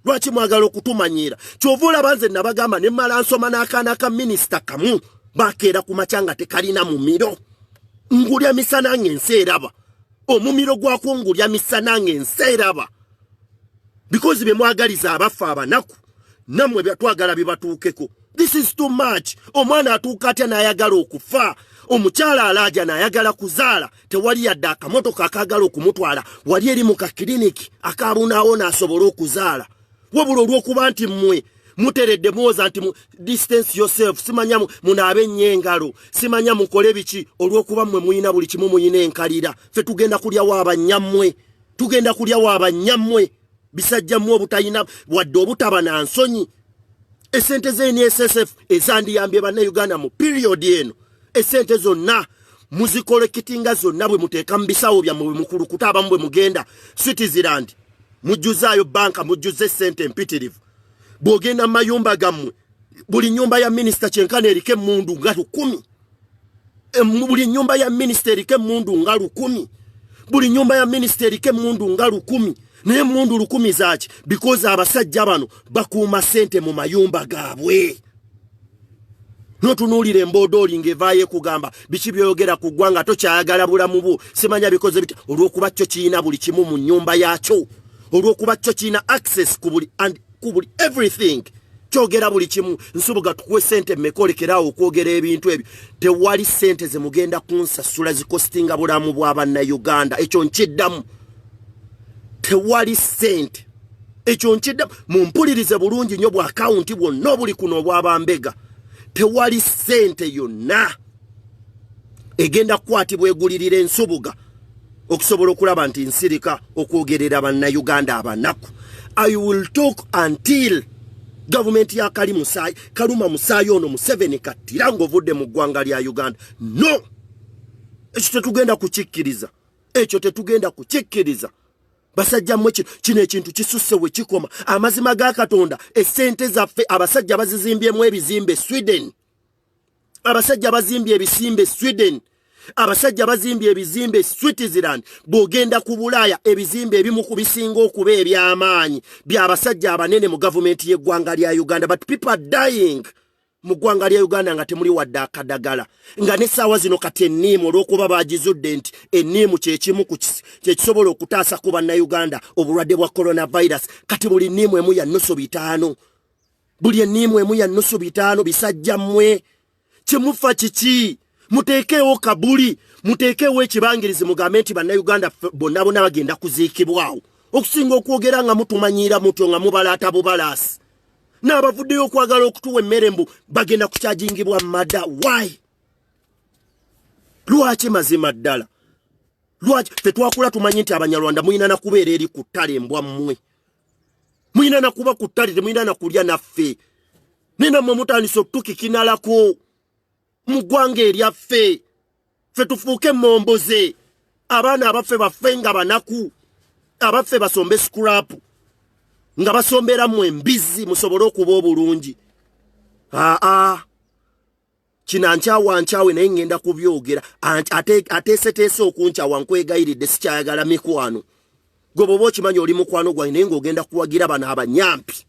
Lwaki mwagala okutumanyira? Kyova olaba nze nabagamba ne mmala nsoma n'akaana ka minisita kamu bakeera ku makya nga tekalina mumiro. Ngulya misana ng'ensi eraba. omumiro gwakongulya misana ng'enseeraba because bye mwagaliza abafa abanaku namwe byatwagala bibatuukeko. This is too much. Omwana atuuka atya n'ayagala okufa, omukyala alaaja n'ayagala kuzaala, tewali yadde akamotoka akaagala okumutwala wali eri mu kakiriniki akaabunaawo n'asobola okuzaala, wabula olw'okuba nti mmwe muteredde muwoza nti distance yourself, simanya munaabe nnyo engalo, simanya mukole biki, olw'okuba mmwe muyina buli kimu, muyina enkalira. Ffe tugenda kulyawo abanyammwe, tugenda kulyawo abanyammwe, bisajja mmwe obutayina wadde obutaba na nsonyi. Esente z'eni SSF ezandiyambye bannayuganda mu period eno, esente zonna muzikolekitinga zonna bwe muteeka mu bisawo byammwe bwe mukulukuta abamu bwe mugenda Switzerland, mujjuzaayo banka, mujjuze sente empitirivu. Bw'ogenda mu mayumba gammwe, buli nyumba ya minisita kyenkana eriko emmundu nga 10. Buli nyumba ya minisita eriko emmundu nga 10. Buli nyumba ya minisita eriko emmundu nga 10. Naye emmundu 10 zaaki? Because abasajja bano bakuuma sente mu mayumba gaabwe. Notunuulira emboodooli ng'evaayo kugamba biki by'oyogera ku ggwanga tokyayagala bulamu bwo, simanya bikoze biti, olw'okuba kyo kirina buli kimu mu nnyumba yaakyo, olw'okuba kyo kirina access ku buli everything, kyogera buli kimu. Nsubuga tukuwe sente mmekolekeraawo okwogera ebintu ebyo. Tewali sente ze mugenda kunsasula zikostinga bulamu bw'Abannayuganda, ekyo nkiddamu. Tewali sente, ekyo nkiddamu. Mumpulirize bulungi nnyo bwa akawunti bwonna obuli kuno obw'abambega. Tewali sente yonna egenda kukwatibwa egulirira Ensubuga okusobola okulaba nti nsirika okwogerera Bannayuganda abanaku. I will talk until government ya Kaluma Musaayi ono Museveni kattira ng'ovudde mu ggwanga lya Uganda. No, ekyo tetugenda kukikkiriza, ekyo tetugenda kukikkiriza. Basajja mmwe kino ekintu kisusse we kikoma. Amazima ga Katonda, essente zaffe abasajja bazizimbyemu ebizimbe Sweden, abasajja bazimbye ebisimbe Sweden, abasajja bazimbye ebizimbe Switzerland. Bw'ogenda ku Bulaaya, ebizimbe ebimu ku bisinga okuba eby'amaanyi by'abasajja abanene mu gavumenti y'eggwanga lya Uganda. But people are dying mu ggwanga lya Uganda nga temuli wadde akadagala, nga n'essaawa zino kati enniimu olw'okuba baagizudde nti enniimu kyekimu kyekisobola okutaasa ku Bannayuganda obulwadde bwa coronavirus. Kati buli nniimu emu ya nnusu 5, buli enniimu emu ya nnusu 5. Bisajja mmwe kyemufa kiki? Muteekeewo kabuli, muteekeewo ekibangirizi, mugambe nti Bannayuganda bonna bonna bagenda kuziikibwawo, okusinga okwogera nga mutumanyiira mutyo nga mubalaata bubalaasi. N'abavuddeyo okwagala okutuwa emmere mbu bagenda kukyajingibwa mmadda. Why? Lwaki mazima ddala? Lwaki? Ffe twakula tumanyi nti Abanyarwanda muyina na kubeera eri ku ttale embwa mmwe. Muyina na kuba ku ttale, temuyina na kulya naffe. Nina mmwe mutandise okutukikinalako mu ggwanga eryaffe. Ffe tufuuke mmomboze. Abaana abaffe baffe nga banaku. Abaffe basombe scrap. Nga basombera mu embizi musobole okuba obulungi. Kinankyawa nkyawe naye ngenda kubyogera. Ateeseteese okunkyawa nkwegayiridde, sikyayagala mikwano. Gwe bw'oba okimanyi oli mukwano gwange naye ng'ogenda kuwagira bano abanyampi.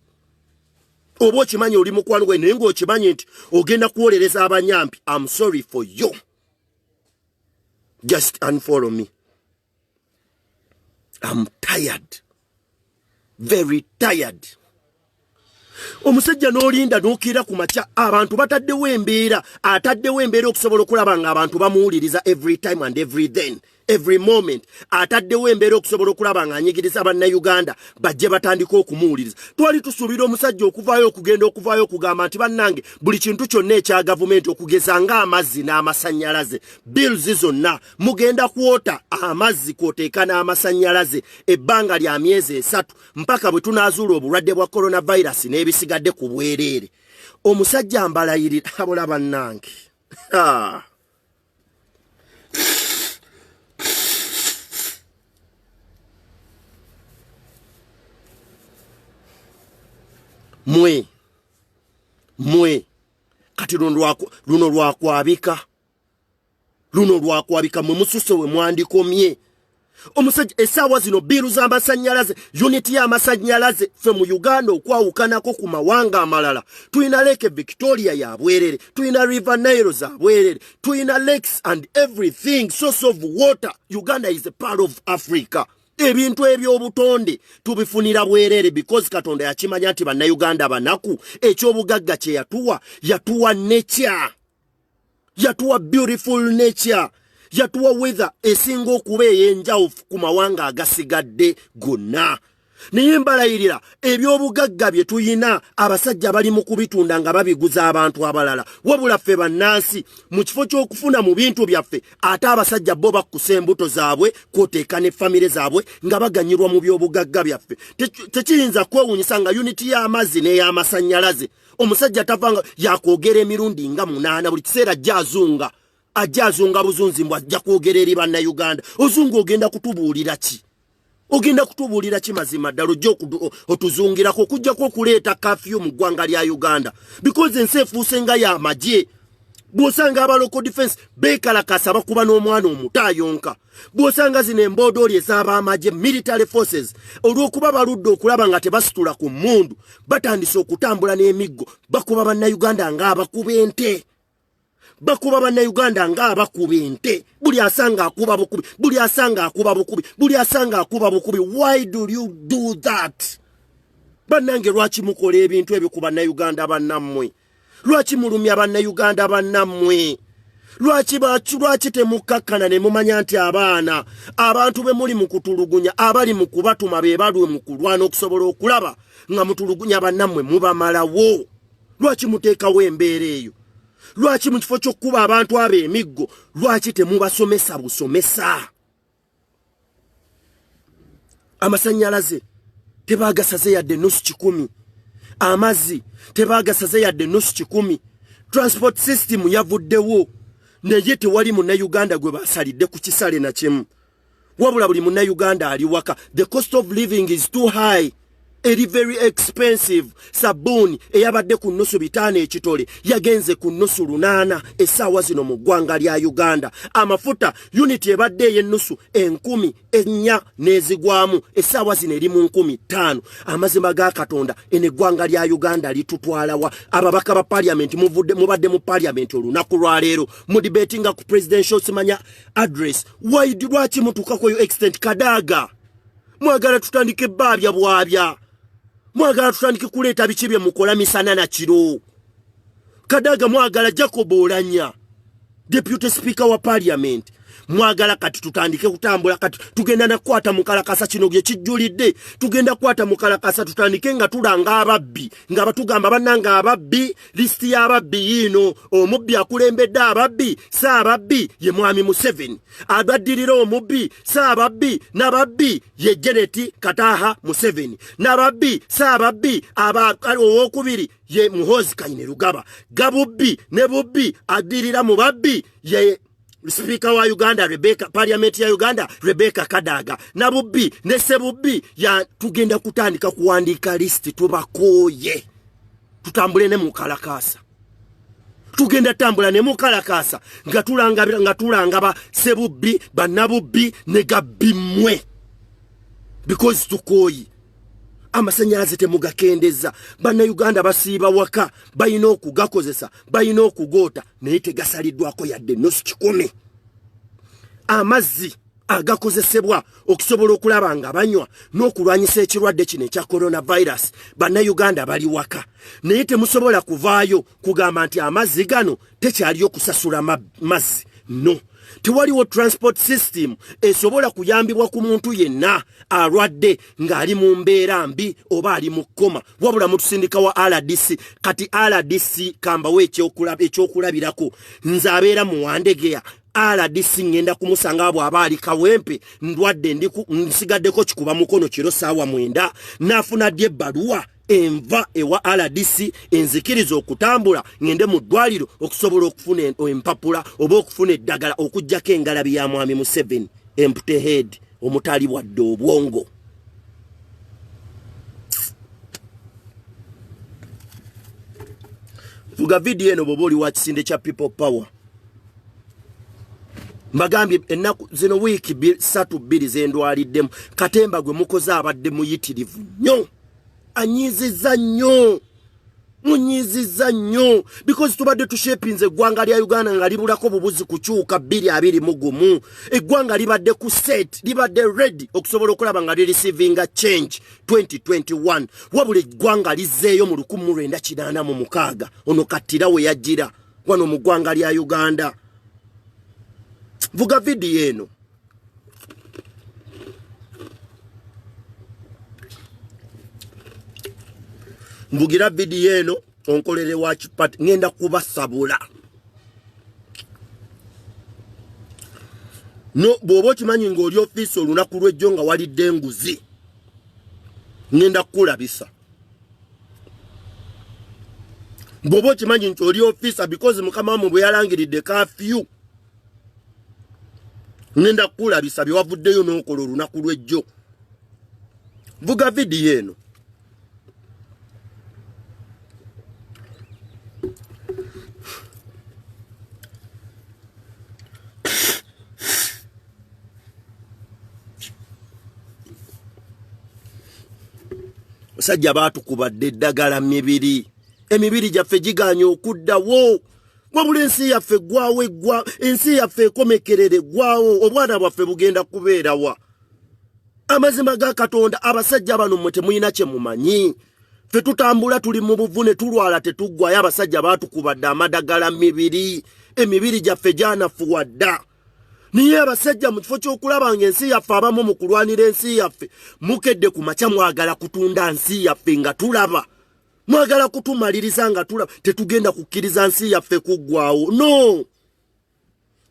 Oba okimanyi oli mukwano gwange naye ng'okimanyi nti ogenda kuwolereza abanyampi. I'm sorry for you. Just unfollow me. I'm tired. Very tired. Omusajja n'olinda n'okira ku makya, abantu bataddewo embeera, ataddewo embeera okusobola okulaba nga abantu bamuwuliriza every time and every then, every moment. Ataddewo embeera okusobola okulaba nga anyigiriza Bannayuganda bajje batandika okumuwuliriza. Twali tusuubira omusajja okuvaayo okugamba nti bannange buli kintu kyonna ekya gavumenti okugeza ng'amazzi n'amasannyalaze, bills zonna mugenda kwota amazzi kwoteeka n'amasannyalaze ebbanga lya myezi 3 mpaka bwe tunaazuula obulwadde bwa coronavirus n'ebisigadde ku bwereere. Omusajja ambalayirira abola bannange. Mwe kati luno lwakwabika mwe mususe we mwandikomye. Omusajja essaawa zino biiru z'amasanyalaze unity y'amasanyalaze ffe mu Uganda okwawukanako ku mawanga amalala tuyina Lake Victoria ya bwerere, tuyina River Nile za bwerere, tuyina lakes and everything, source of water. Uganda is a part of Africa. Ebintu ebyobutonde tubifunira bwerere because Katonda yakimanya nti bannayuganda banaku ekyobugagga kye yatuwa nature, yatuwa beautiful nature, yatuwa weather esinga okuba ey'enjawulo ku mawanga agasigadde gonna. Naye mbalayirira ebyobugagga bye tuyina abasajja bali mu kubitunda nga babiguza abantu abalala, wabula ffe bannansi mu kifo ky'okufuna mu bintu byaffe ate abasajja bo bakusa embuto zaabwe kwoteeka ne famire zaabwe nga baganyirwa mu byobugagga byaffe. Tekiyinza kwewuunyisa nga unity y'amazzi n'ey'amasanyalaze omusajja tavanga yakwogera emirundi nga 8 buli kiseera ajja azunga buzunzi mbw ajja kwogera eri bannayuganda. Ozungu ogenda kutubuulira ki? Ogenda kutubuulira ki mazima ddala ojja otuzungirako okujjako okuleeta kafyu mu ggwanga lya Uganda because ensi efuuse nga y'amagye. Bw'osanga aba local defense beekalakasa bakuba n'omwana omuto ayonka, bw'osanga zino emboodooli ez'abamagye military forces olw'okuba baludde okulaba nga tebasitula ku mmundu batandise okutambula n'emiggo bakuba bannayuganda ng'abakuba ente. Bakuba bannayuganda ng'abakuba ente. Buli asanga akuba bukubi, buli asanga akuba bukubi, buli asanga akuba bukubi. Why do you do that? Bannange lwaki mukola ebintu ebyo ku bannayuganda bannammwe? Lwaki mulumya bannayuganda bannammwe? Lwaki temukakkana ne mumanya nti abaana abantu be muli mu kutulugunya abali mu kubatuma be balwe mu kulwana okusobola okulaba nga mutulugunya bannammwe mubamalawo? Lwaki muteekawo embeera eyo? Lwaki mu kifo ky'okkuba abantu abo emiggo lwaki temubasomesa busomesa? Amasanyalaze tebaagasaze yadde nusu kikumi, amazzi tebaagasaze yadde nusu kikumi, transport system yavuddewo naye tewali munnayuganda gwe basalidde ku kisale na kimu, wabula buli munnayuganda ali waka. The cost of living is too high. Eri very expensive. Sabuni eyabadde ku nusu 5 ekitole yagenze ku nusu 8 essaawa zino mu ggwanga lya Uganda. Amafuta unity ebadde ey'ennusu 10,400 n'ezigwamu essaawa zino eri mu 15,000. Amazima ga Katonda eggwanga lya Uganda litutwalawa. Ababaka ba parliament mubadde mu parliament olunaku lwaleero mu debatinga ku presidential simanya address. Why lwaki mutuuka ku extent Kadaga mwagala tutandike baabya bwabya? Mwagala tutandike kuleeta biki bye mukola misana na kiro? Kadaga mwagala Jacob Olanya deputy speaker wa parliament, mwagala kati tutandike kutambula kati tugenda nakwata mukalakasa kino gye kijjulidde, tugenda kwata mukalakasa tutandike nga tulanga ababbi nga batugamba bannanga ababbi, listi y'ababbi yino omubbi akulembedde ababbi saababbi ye mwami Museveni, abaddirira omubbi saababbi n'ababbi ye Janet Kataha Museveni, n'ababbi saababbi owokubiri ye Muhoozi Kainerugaba, gabubbi ne bubbi addirira mu babbi ye Speaker wa Uganda Rebecca, Parliament ya Uganda Rebecca Kadaga, na bubbi ne sebubbi ya tugenda kutandika kuwandika listi tubakoye tutambule ne mukalakasa. Tugenda tambula ne mukalakasa nga tulanga ba sebubbi banabubbi ne gabbimwe because tukoyi. Amasanyalaze temugakendeza, bannayuganda basiiba waka bayina okugakozesa, bayina okugoota naye tegasaliddwako yadde nusu kikumi. Amazzi agakozesebwa okusobola okulaba nga banywa n'okulwanyisa ekirwadde kino ekya coronavirus, bannayuganda bali waka naye temusobola kuvaayo kugamba nti amazzi gano tekyaliyo kusasula mazzi. No. Tewaliwo transport system esobola kuyambibwa ku muntu yenna alwadde ng'ali mu mbeera mbi oba ali mu kkoma, wabula mutusindika wa RDC. Kati RDC kambawo ekyokulabirako, nze abeera mu Wandegeya RDC ngenda kumusanga bw'aba ali Kawempe ndwadde nsigaddeko kikuba mukono kiro saawa 9 n'afuna dye ebbaluwa enva ewa RDC enzikiriza okutambula ngende mu ddwaliro okusobola okufuna empapula oba okufuna eddagala okujjako engalabi ya mwami Museveni, empty head, omutali wadde obwongo. Vuga video eno bw'oba oli wa kisinde kya People Power. mbagambye ennaku zino wiiki 3-2 zendwaliddemu Katemba gwe mukoze abadde muyitirivu nnyo anyiziza nnyo munyiziza nnyo because tubadde tushepinze eggwanga lya Uganda nga libulako bubuzi kukyuka 221 eggwanga libadde ku set libadde ready okusobola okulaba nga receiving a change 2021 wabula eggwanga lizeeyo mu 1986 ono Kattira we yajjira wano mu ggwanga lya Uganda. Vuga video eno mbugira video eno onkolere watch part ngenda kubasabula no bobo kimanyi ng'oli office olunaku lw'ejjo nga walidde enguzi ngenda kulabisa bobo kimanyi nti oli office because mukama wamu bwe yalangiridde curfew ngenda kulabisa bye wavuddeyo n'okola olunaku lw'ejjo. Vuga video eno sajja baatukubadde eddagala mibiri emibiri gyaffe giganye okuddawo wabula ensi yaffe gwawe ensi yaffe ekomekerere gwawo obwana bwaffe bugenda kubeerawa amazima ga Katonda abasajja bano mmwe temuyina kye mumanyi ffe tutambula tuli mu buvune tulwala tetuggwayo abasajja baatukubadde amadagala mibiri emibiri gyaffe gyanafuwadda niye abasajja mu kifo ky'okulaba ng'ensi yaffe abamu mu kulwanira ensi yaffe mukedde ku makya mwagala kutunda nsi yaffe nga tulaba mwagala kutumaliriza nga tulaba tetugenda kukkiriza nsi yaffe kuggwawo no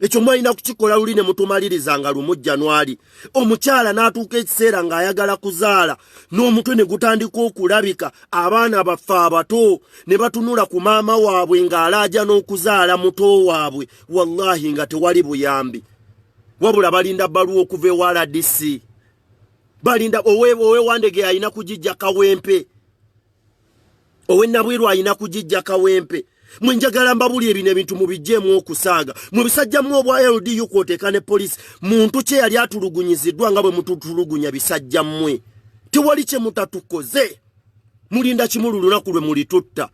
ekyo mwalina kukikola luli ne mutumaliriza nga lumu January omukyala n'atuuka ekiseera ng'ayagala kuzaala n'omutwe ne gutandika okulabika abaana baffe abato ne batunula ku maama waabwe ng'alaaja n'okuzaala muto waabwe wallahi nga tewali buyambi wabula balinda baluwa okuva ewa RDC balinda owe Wandege ayina kujijja Kawempe owe Nabwiru ayina kujijja Kawempe mwenjagala mbabuli ebino ebintu mubijjeemu okusaaga mu bisajjamu obwa LDU kwoteeka ne police muntu kye yali atulugunyiziddwa nga bwe mututulugunya bisajja mmwe tewali kye mutatukoze mulinda kimulu lunaku lwe mulitutta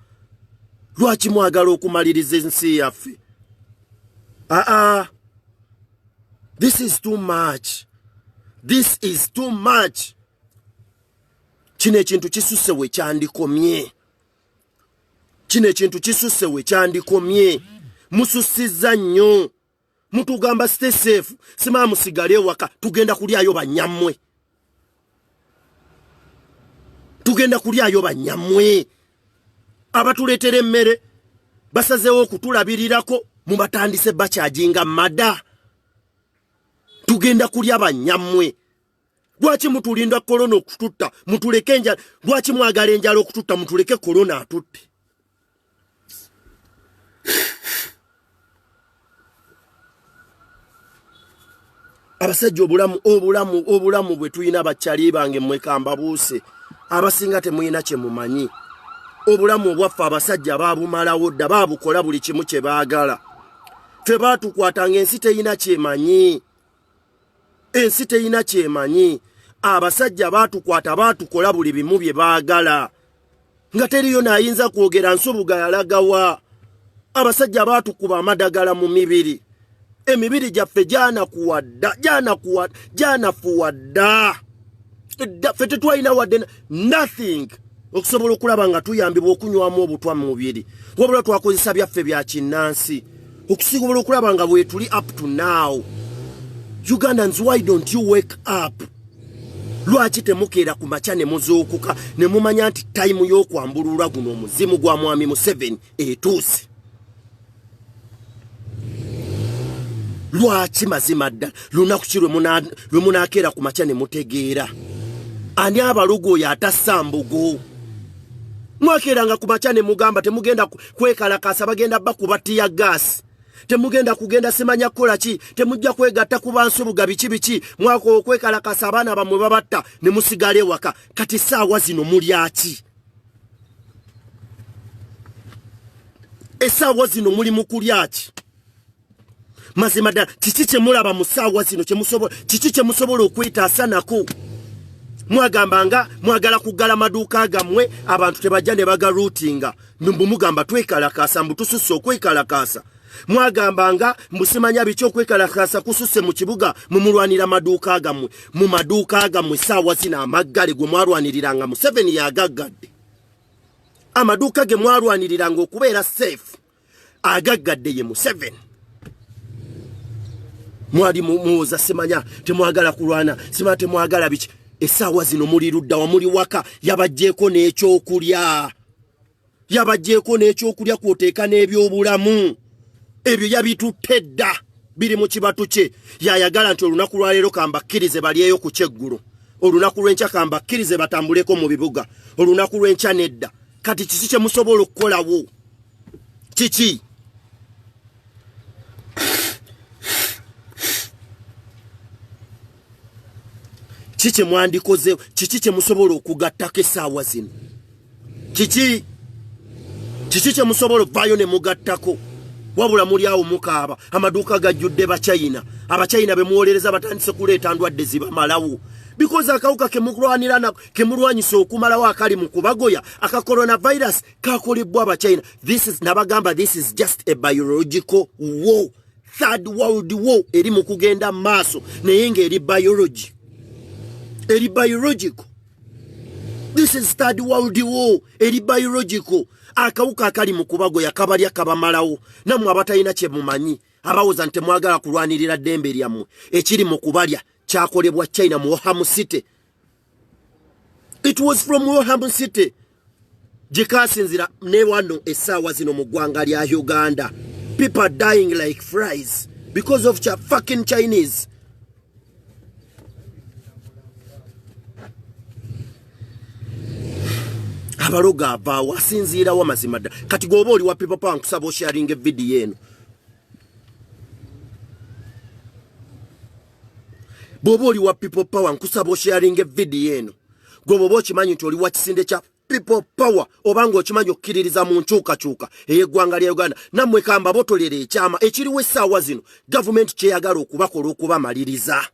lwaki mwagala okumaliriza ensi yaffe this is too much. This is too much. Kino ekintu kisusse we kyandikomye. Kino ekintu kisusse we kyandikomye. Mususiza nnyo. Mutugamba stay safe. Sima musigale waka. Tugenda kulyayo banyammwe. Tugenda kulyayo banyammwe. Abatuleetere emmere. Basazeewo okutulabirirako. Mubatandise bakyajinga mada. Tugenda kulya banyammwe. Lwaki mutulinda korona okututta mutuleke enjala lwaki mwagala enjala okututta mutuleke korona atutte abasajja obulamu bwe tuyina bakyali bange mwekamba buuse abasinga temuyina kye mumanyi obulamu obwaffe abasajja baabumalawo dda baabukola buli kimu kye baagala ffe baatukwatanga ensi teyina kyemanyi ensi teyina kyemanyi abasajja baatukwata baatukola buli bimu bye baagala nga teriyo naayinza kwogera nsubuga yalagawa abasajja baatukuba amadagala mu mibiri emibiri gyaffe gyanafuwadda ffe tetwalina wadde nothing okusobola okulaba nga tuyambibwa okunywamu obutwa mu mubiri wabula twakozesa byaffe bya kinnansi okusobola okulaba nga bwe tuli up to now. Ugandans, why don't you wake up? Lwaki temukeera ku makya ne muzuukuka ne mumanya nti time y'okwambulula guno omuzimu gwa mwami Museveni etuuse? Lwaki mazima ddala lunaku ki lwe munaakeera ku makya ne mutegeera? Ani abalugu oyo atassa mbugo? Mwakeeranga ku makya ne mugamba temugenda kwekalakasa bagenda bakuba tiya gaasi. Temugenda kugenda semanya kola ki temujja kwegatta ku bansubuga biki mwako okwekalakasa abaana bamwe babatta ne musigale waka kati saawa zino mulyaki esaawa zino muli mukulyaki mazima ddala kiki kye mulaba mu ssaawa zino kiki kye musobola okwetaasa nako? Mwagala kuggala maduuka gammwe abantu tebajja ne bagaruutinga mbu mugamba twekalakaasa mbu tususse okwekalakaasa. Mwagambanga mbusimanya biki okwekalakaasa kususse mu kibuga mumulwanira maduuka gammwe. Mu maduuka gammwe ssaawa zino amaggale gwe mwalwaniriranga Museveni yagaggadde. Amaduuka ge mwalwaniriranga okubeera safe agaggadde ye Museveni. Mwali muwoza simanya temwagala kulwana simanya temwagala biki. Essaawa zino muli ludda wa muli waka yabajjeeko n'ekyokulya. Yabajjeeko n'ekyokulya kwoteeka n'ebyobulamu. Ebyo yabitutte dda biri mu kibatu kye. Yayagala nti olunaku lwaleero kambakkirize balyeyo ku kyeggulo. Olunaku lw'enkya kambakkirize batambuleko mu bibuga. Olunaku lw'enkya nedda. Kati kiki kye musobola okukolawo? Kiki? Kiki mwandikoze? Kiki kye musobola okugattako essaawa zino? Kiki kye musobola vayo ne mugattako? Wabula muli awo mukaaba amaduuka gajjudde Bachina. Abachina be muwolereza batandise kuleeta ndwadde zibamalawo. Because akawuka kemulwanira nako kemulwanyisa okumalawo akali mu kubagoya aka coronavirus kakolebwa Abachina. This is just a biological war. Third world war eri mu kugenda maaso naye ng'eri biology. Eri biological. This is third world war. Eri biological. Akawuka akali mu kubagoya kabalya kabamalawo. Nammwe abatalina kye mumanyi abawoza nti mwagala kulwanirira ddembe lyammwe ekiri mu kubalya kyakolebwa China mu Wuhan City. It was from Wuhan City. Jikasinzira ne wano essaawa zino mu ggwanga lya Uganda. People are dying like flies because of fucking Chinese. Abaloga abaawo asinziirawo amazima ddala. Kati gwoba oli wa People Power nkusaba osharinga evidiyo eno. Bwoba oli wa People Power nkusaba osharinga evidiyo eno. Gwoba okimanyi nti oli wa kisinde kya People Power obanga okimanyi okkiririza mu nkyukakyuka ey'eggwanga lya Uganda. Nammwe kamba botolera ekyama ekiriwo essaawa zino gavumenti kyeyagala okubakola okubamaliriza.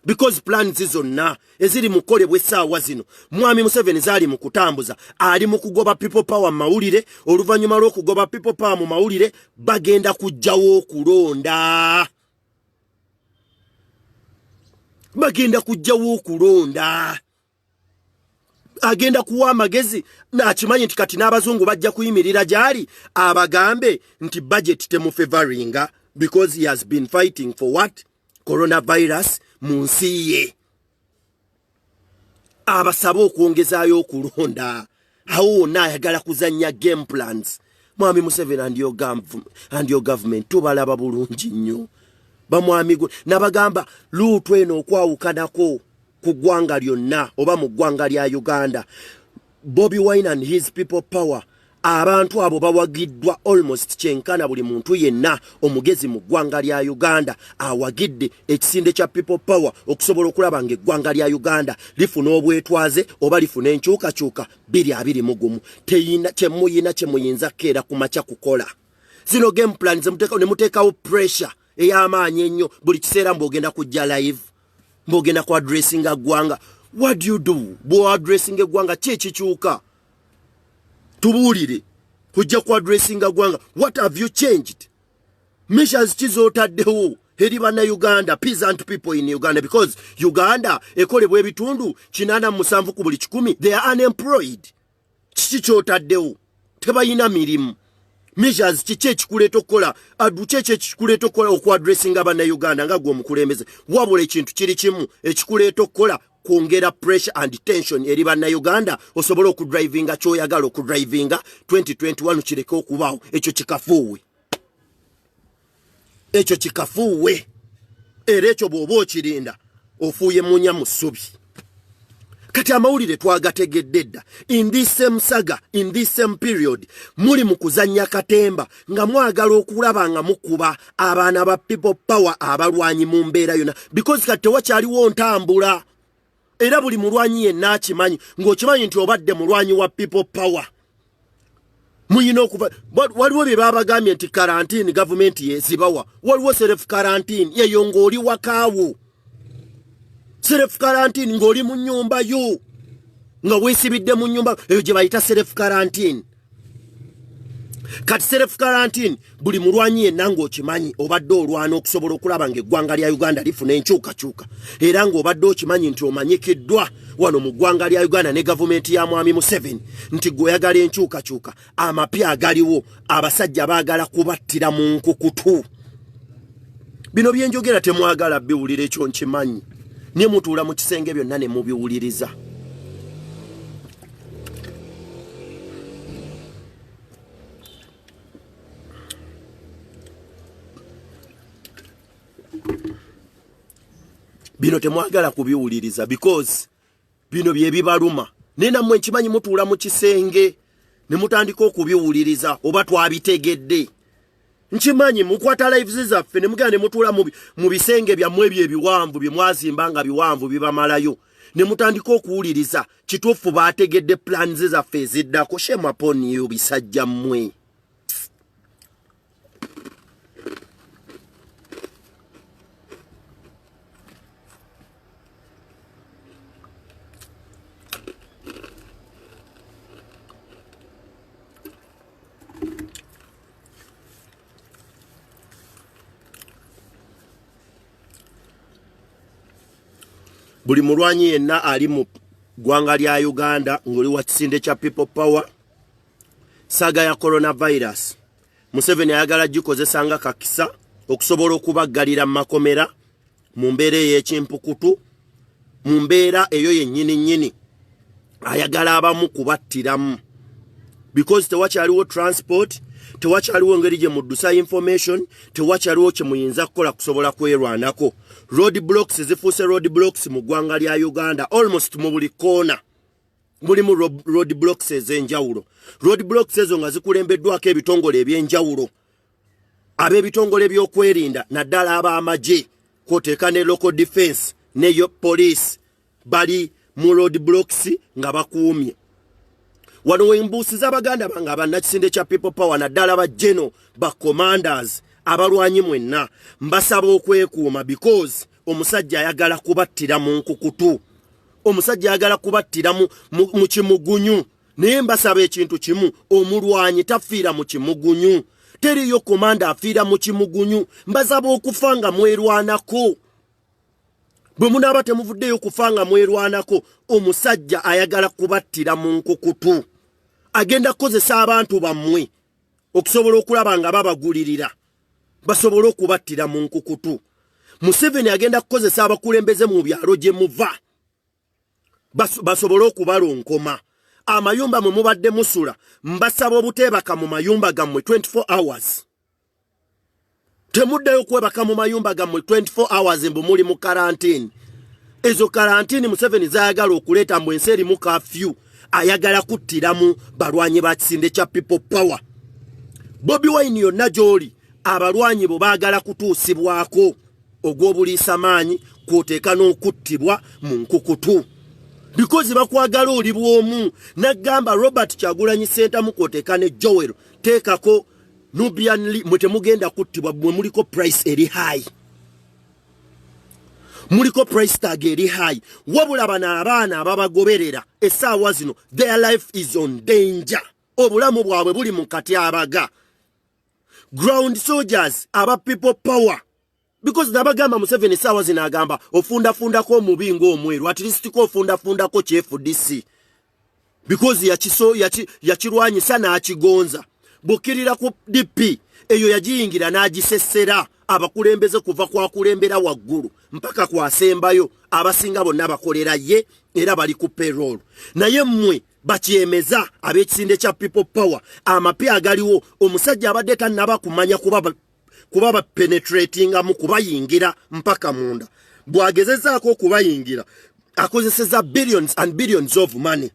Because plans zonna eziri mukolebwa essaawa zino Mwami Museveni zaali mu kutambuza ali mu kugoba People Power mu mawulire. Oluvannyuma lw'okugoba People Power mu mawulire bagenda kujjawo okulonda. Bagenda kujjawo okulonda. Agenda kuwa amagezi n'akimanyi nti kati n'abazungu bajja kuyimirira gyali abagambe nti budget temufavoringa because he has been fighting for what? Coronavirus mu nsi ye. Abasaba okwongezaayo okulonda. Awo wonna ayagala kuzannya game plans. Mwami Museveni and your government tubalaba bulungi nnyo. Bamwami gwe nabagamba luutu eno okwawukanako ku ggwanga lyonna oba mu ggwanga lya Uganda. Bobi Wine and his People Power abantu abo bawagiddwa almost kyenkana buli muntu yenna omugezi mu ggwanga lya Uganda awagidde ekisinde kya People Power okusobola okulaba ng'eggwanga lya Uganda lifuna obwetwaze oba lifuna enkyukakyuka 2021. Teyina kyemuyinza keera ku makya kukola. Zino game plans ne muteekawo pressure ey'amaanyi ennyo buli kiseera mbogenda kujja live mbogenda ku addressing ggwanga. What do you do? Bo addressing ggwanga kikyuka. Tubuulire kujja ku addressing ggwanga. What have you changed? Measures kizotaddewo eri bannayuganda, peasant people in Uganda, because Uganda ekolebwa ebitundu 87 ku buli 100 they are unemployed. Kiki kyotaddewo? Tebayina mirimu. Measures kiki ekikuleeta okukola ekikuleeta okukola okwadressinga bannayuganda nga gwe omukulembeze? Wabula ekintu kiri kimu ekikuleeta okukola kwongera pressure and tension eri bannayuganda osobola okudrivinga kyoyagala okudrivinga 2021 kireke okubaawo. Ekyo kikafuuwe era ekyo bw'oba okirinda ofuuye munya mu ssubi. Kati amawulire twagategedde dda. In this same saga, in this same period, muli mu kuzannya katemba nga mwagala okulaba nga mukuba abaana ba People Power abalwanyi mu mbeera yonna, because kati tewakyaliwo ntambula. Era buli mulwanyi yenna akimanyi ng'okimanyi nti obadde mulwanyi wa People Power muyina okuva waliwo bye babagambye nti quarantine government yezibawa waliwo self quarantine yeyo ng'oli wakaawo self quarantine ng'oli mu nnyumba yo nga weesibidde mu nnyumba eyo gye bayita self quarantine kati self quarantine buli mulwanyi yenna ng'okimanyi obadde olwana okusobola okulaba ng'eggwanga lya Uganda lifuna enkyukakyuka era ng'obadde okimanyi nti omanyikiddwa wano mu ggwanga lya Uganda ne gavumenti ya Mwami Museveni nti gw'oyagala enkyukakyuka amapya agaliwo abasajja baagala kubattira mu nkukutu bino byenjogera temwagala biwulira ekyo nkimanyi ne mutuula mu kisenge byonna ne mubiwuliriza bino temwagala kubiwuliriza because bino bye bibaluma nena mmwe nkimanyi mutuula mu kisenge ne mutandika okubiwuliriza oba twabitegedde nkimanyi mukwata lives zaffe ne mugenda ne mutuula mu bisenge byammwe ebyo ebiwanvu bye mwazimba nga biwanvu bibamalayo ne mutandika okuwuliriza kituufu baategedde plans zaffe eziddako shame upon you bisajja mmwe buli mulwanyi yenna ali mu ggwanga lya Uganda ng'oli wa kisinde kya People Power saga ya coronavirus Museveni ayagala gikozesa nga kakisa okusobola okubaggalira mu makomera mu mbeera ey'ekimpukutu mu mbeera eyo yennyini nnyini ayagala abamu kubattiramu because tewakyaliwo transport tewakyaliwo ngeri gye muddusa information tewakyaliwo kye muyinza kukola kusobola kwerwanako road blocks zifuuse road blocks mu ggwanga lya Uganda almost mu buli koona mulimu road blocks ez'enjawulo road blocks ezo nga zikulembeddwako ebitongole eby'enjawulo ab'ebitongole by'okwerinda naddala ab'amagye kwoteeka ne local defense ne police bali mu road blocks nga bakuumye wano wembuusi z'abaganda bange abannakisinde kya People Power naddala ba general ba commanders abalwanyi mwenna mbasaba okwekuuma because omusajja ayagala kubattira mu nkukutu omusajja ayagala kubattira mu kimugunyu naye mbasaba ekintu kimu omulwanyi tafiira mu kimugunyu teriyo komanda afiira mu kimugunyu mbasaba okufa nga mwerwanako bwe munaaba temuvuddeyo kufa nga mwerwanako omusajja ayagala kubattira mu nkukutu agenda kukozesa abantu bammwe okusobola okulaba nga babagulirira basobola okubattira mu nkukutu Museveni agenda kukozesa abakulembeze mu byalo gye muva basobola okubalonkoma amayumba mwe mubadde musula mbasaba obuteebaka mu mayumba gammwe 24 hours temuddeyo kwebaka mu mayumba gammwe 24 hours mbu muli mu karantini ezo karantini Museveni zayagala okuleeta mbu ensi erimu kafyu ayagala kuttiramu balwanyi ba kisinde kya People Power Bobi Wine yonna gy'oli abalwanyi bo baagala kutuusibwako ogw'obuliisa maanyi kwoteeka n'okuttibwa mu nkukutu because bakwagala oli bw'omu nagamba Robert Kyagulanyi Ssentamu kwoteeka ne Joel teekako Nubian Lee mwe temugenda kuttibwa mwe muliko price eri high muliko price tag eri high wabula bano abaana ababagoberera essaawa zino their life is on danger obulamu bwabwe buli mu katyabaga ground soldiers aba People Power because nabagamba Museveni essaawa zino agamba ofundafundako omubingo omweru at least ko ofundafundako KFDC because yakirwanyisa n'akigonza bukirira ku DP eyo yagiyingira n'agisesera abakulembeze kuva kwa kulembera waggulu mpaka kwasembayo abasinga bonna bakolera ye era bali ku payroll naye mmwe bakyemeza ab'ekisinde kya People Power amapya agaliwo omusajja abadde tannaba kumanya kuba penetratinga mu kubayingira mpaka munda bwagezezaako okubayingira akozeseza billions and billions of money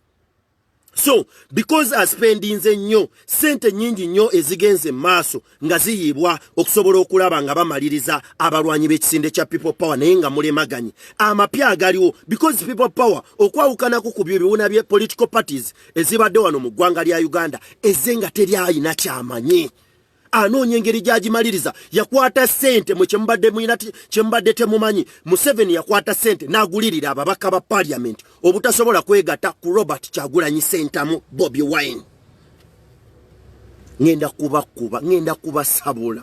So because aspendinze nnyo sente nyingi nnyo ezigenze maaso nga ziyibwa okusobola okulaba nga bamaliriza abalwanyi b'ekisinde kya people power naye nga mulemaganye amapya agaliwo because people power okwawukanako ku biwuna bye political parties ezibadde wano mu ggwanga lya Uganda ezenga teri ayina kyamanyi anoonya engeri gyagimaliriza yakwata sente mu kyembadde mwinati kyembadde temumanyi Museveni yakwata sente n'agulirira ababaka ba parliament obutasobola kwegatta ku Robert Kyagulanyi Ssentamu Bobi Wine ngenda kubasabula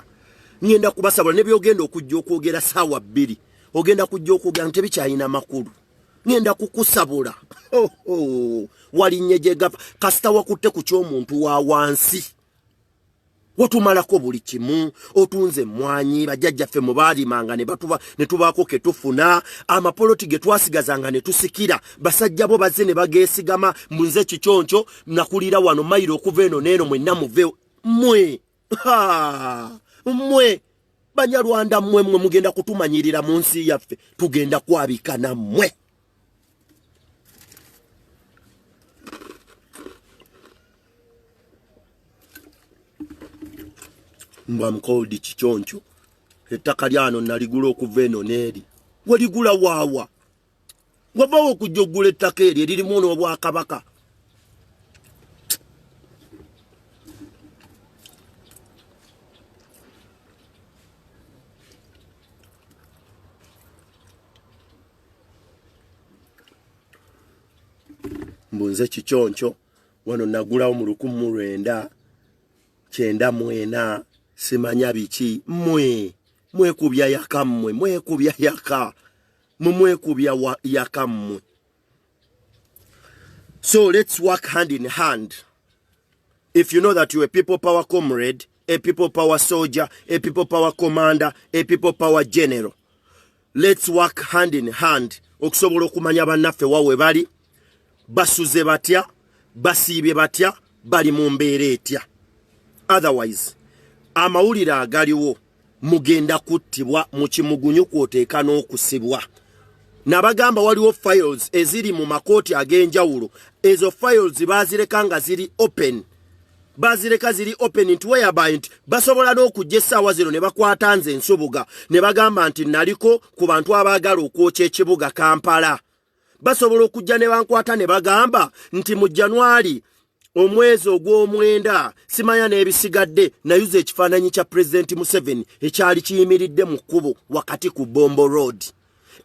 ne byogenda okujja okwogera saawa 2 ogenda kujja okwogera nti bikyayina makulu ngenda kukusabula wali nnyejega kasita wakutte ku ky'omuntu wa wansi wotumalako buli kimu otunze mwanyi bajjajjaffe mu baalimanga ne tubaako ke tufuna amapoloti ge twasigazanga ne tusikira basajja bo bazze ne bageesigama munze kikyoncho nakulira wano mayiro okuva eno neeno mwenna muve mmwe Banyarwanda mmwe mugenda kutumanyirira mu nsi yaffe tugenda kwabika nammwe mbwa mkodi kichoncho ettaka lyano naligula okuva eno neeri waligula waawa wavawo okujja okugula ettaka eryo eririmu n'obwakabaka mbunze kichoncho wano nagulawo mu 1994 simanya biki mwekubya yaka mmwe mwekubya yaka mmwe. So let's work hand in hand. If you know that you're a people power comrade, a people power soldier, a people power commander, a people power general, let's work hand in hand okusobola okumanya bannaffe wawe bali basuze batya basiibye batya bali mu mbeera etya. Otherwise amawulire agaliwo mugenda kuttibwa mu kimugunyu kwoteeka n'okusibwa. Nabagamba waliwo files eziri mu makooti ag'enjawulo, ezo files bazireka nga ziri open, bazireka ziri open nti whereby nti basobola n'okujja essaawa zino ne bakwata nze Nsubuga ne bagamba nti naliko ku bantu abaagala okwokya ekibuga Kampala. Basobola okujja ne bankwata ne bagamba nti mu January omwezi ogw'omwenda simanya n'ebisigadde nayuza ekifaananyi kya President Museveni ekyali kiyimiridde mu kkubo wakati ku Bombo Road.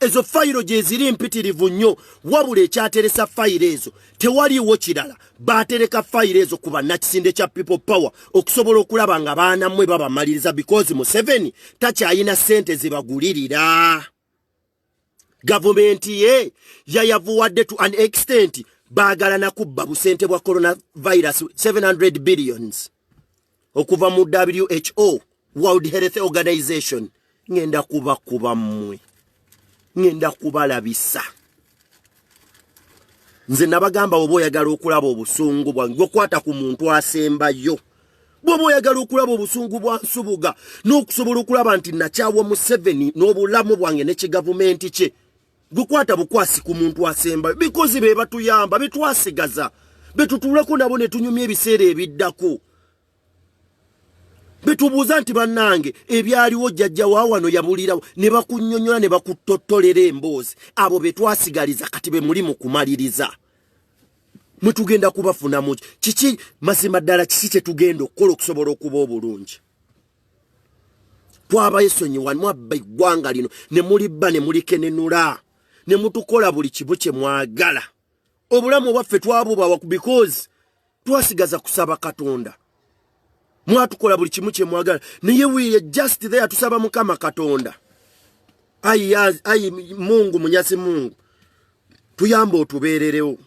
Ezo fayiro gye ziri mpitirivu nnyo, wabula ekyateresa fayiro ezo tewaliwo kirala. Baatereka fayiro ezo ku bannakisinde kya people power okusobola okulaba nga baana mmwe babamaliriza because Museveni takyayina ssente zibagulirira. Gavumenti ye yayavuwadde to an extent baagala nakubba busente bwa coronavirus 700 billions okuva mu WHO, World Health Organization. Ngenda kuba mmwe, ngenda kubalabisa. Nze nabagamba oba oyagala okulaba obusungu bwange okwata ku muntu asembayo. Bw'oba oyagala okulaba obusungu bwa Nsubuga n'okusobola okulaba nti nakyawa Museveni n'obulamu bwange n'ekigavumenti kye, gukwata bukwasi ku muntu asembayo because be batuyamba betwasigaza betutulako nabo ne tunyumya ebiseera ebiddako. Betubuuza nti bannange ebyaliwo jjajja waawano yabulirawo ne bakunnyonnyola ne bakutottolera emboozi. Abo betwasigaliza kati be muli mu kumaliriza. Mwe tugenda kubafunamu kiki mazima ddala kiki kye tugenda okukola okusobola okuba obulungi. Twaba esonyiwa mwabba eggwanga lino ne mulibba ne mulikenenula ne mutukola buli kibu kye mwagala. Obulamu bwaffe twabubawa because twasigaza kusaba Katonda. Mwatukola buli kimu kye mwagala naye we just there tusaba Mukama Katonda. Ayi Mungu munyasi Mungu tuyamba otubeererewo.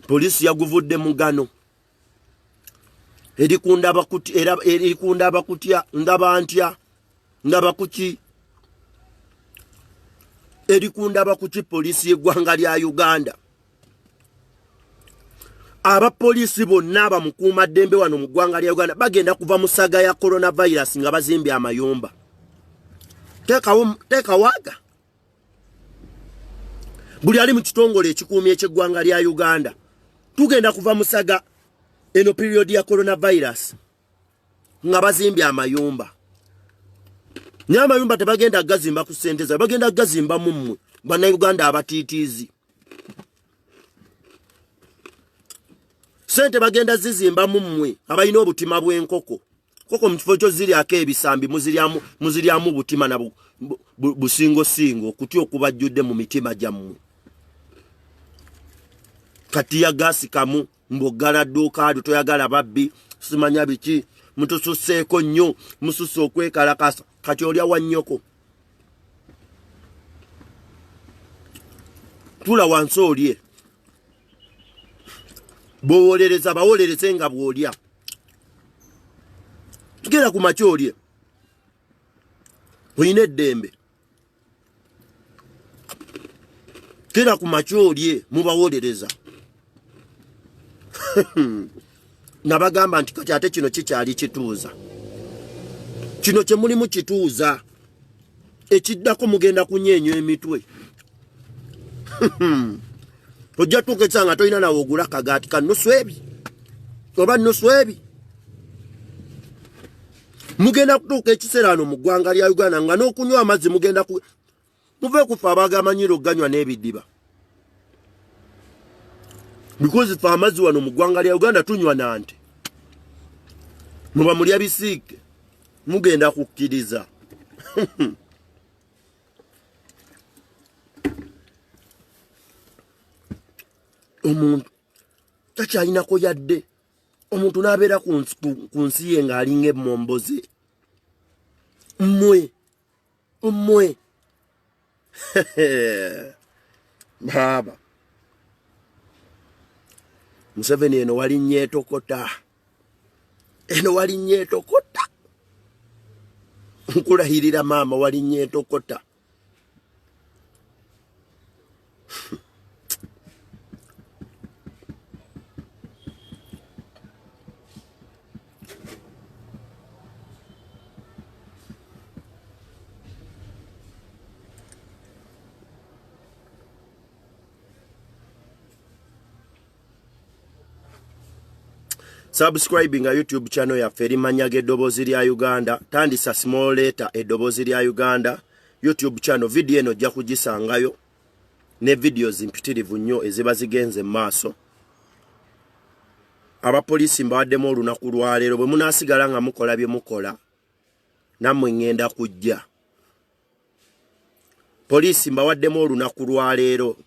Polisi yaguvudde mugano erikunda abakuti era erikunda abakutya ndaba ntya ndaba kuki erikunda abakuti polisi y'eggwanga lya Uganda. abapoliisi bonna abamukuumaddembe wano mu ggwanga lya Uganda bagenda kuva mu saga ya coronavirus nga bazimbye amayumba. Tekawaaga. Buli ali mu kitongole ekikuumye eky'eggwanga lya Uganda tugenda kuva mu saga eno period ya coronavirus nga bazimbye amayumba. N'amayumba tebagenda gazimba ku ssente zaabwe, bagenda gazimba mu mmwe bannayuganda abatiitiizi. Sente bagenda zizimba mu mmwe abalina obutima bw'enkoko. Koko mu kifo kyo ziryako ebisambi muziryamu butima na busingo okutya okubajjudde mu mitima gyammwe. Kati ya gasi kamu mbogala dduuka toyagala babbi simanya biki mutususseeko nnyo mususse okwekalakasa kati olya wa nnyoko. Tula wansi olye. Bwowolereza bawolereze nga bwolya. Tugenda ku makya olye. Oyina eddembe. Genda ku makya olye mubawolereza. Nabagamba nti kati ate kino kikyali kituuza. Kino kye mulimu kituuza. Ekiddako mugenda kunyeenywa emitwe. Ojja tuketsa nga toyina nawe ogula kagaati ka nusu ebi. Oba nusu ebi. Mugenda kutuuka ekiseera wano mu ggwanga lya Uganda nga n'okunywa amazzi mugenda muve kufa abagamanyira okuganywa n'ebiddiba. Because fa amazzi wano mu ggwanga lya Uganda tunywa nante. Muba mulya bisiike. Mugenda kukkiriza. Omuntu takyalina ko yadde. Omuntu n'abeera ku nsi ye ng'alinga emmomboze. Mmwe. Baba. Museveni eno wali nyeetokota. Nkulahirira maama wali nyeetokota. Subscribing a YouTube channel ya Ferimanya Geddobozi lya Uganda. Tandisa small letter Eddobozi lya Uganda. YouTube channel video eno ojja kugisangayo ne videos impitirivu nnyo eziba zigenze maaso. Abapoliisi mbawaddemu olunaku lwaleero bwe munaasigala nga mukola bye mukola nammwe ngenda kujja. Poliisi mbawaddemu olunaku lwaleero.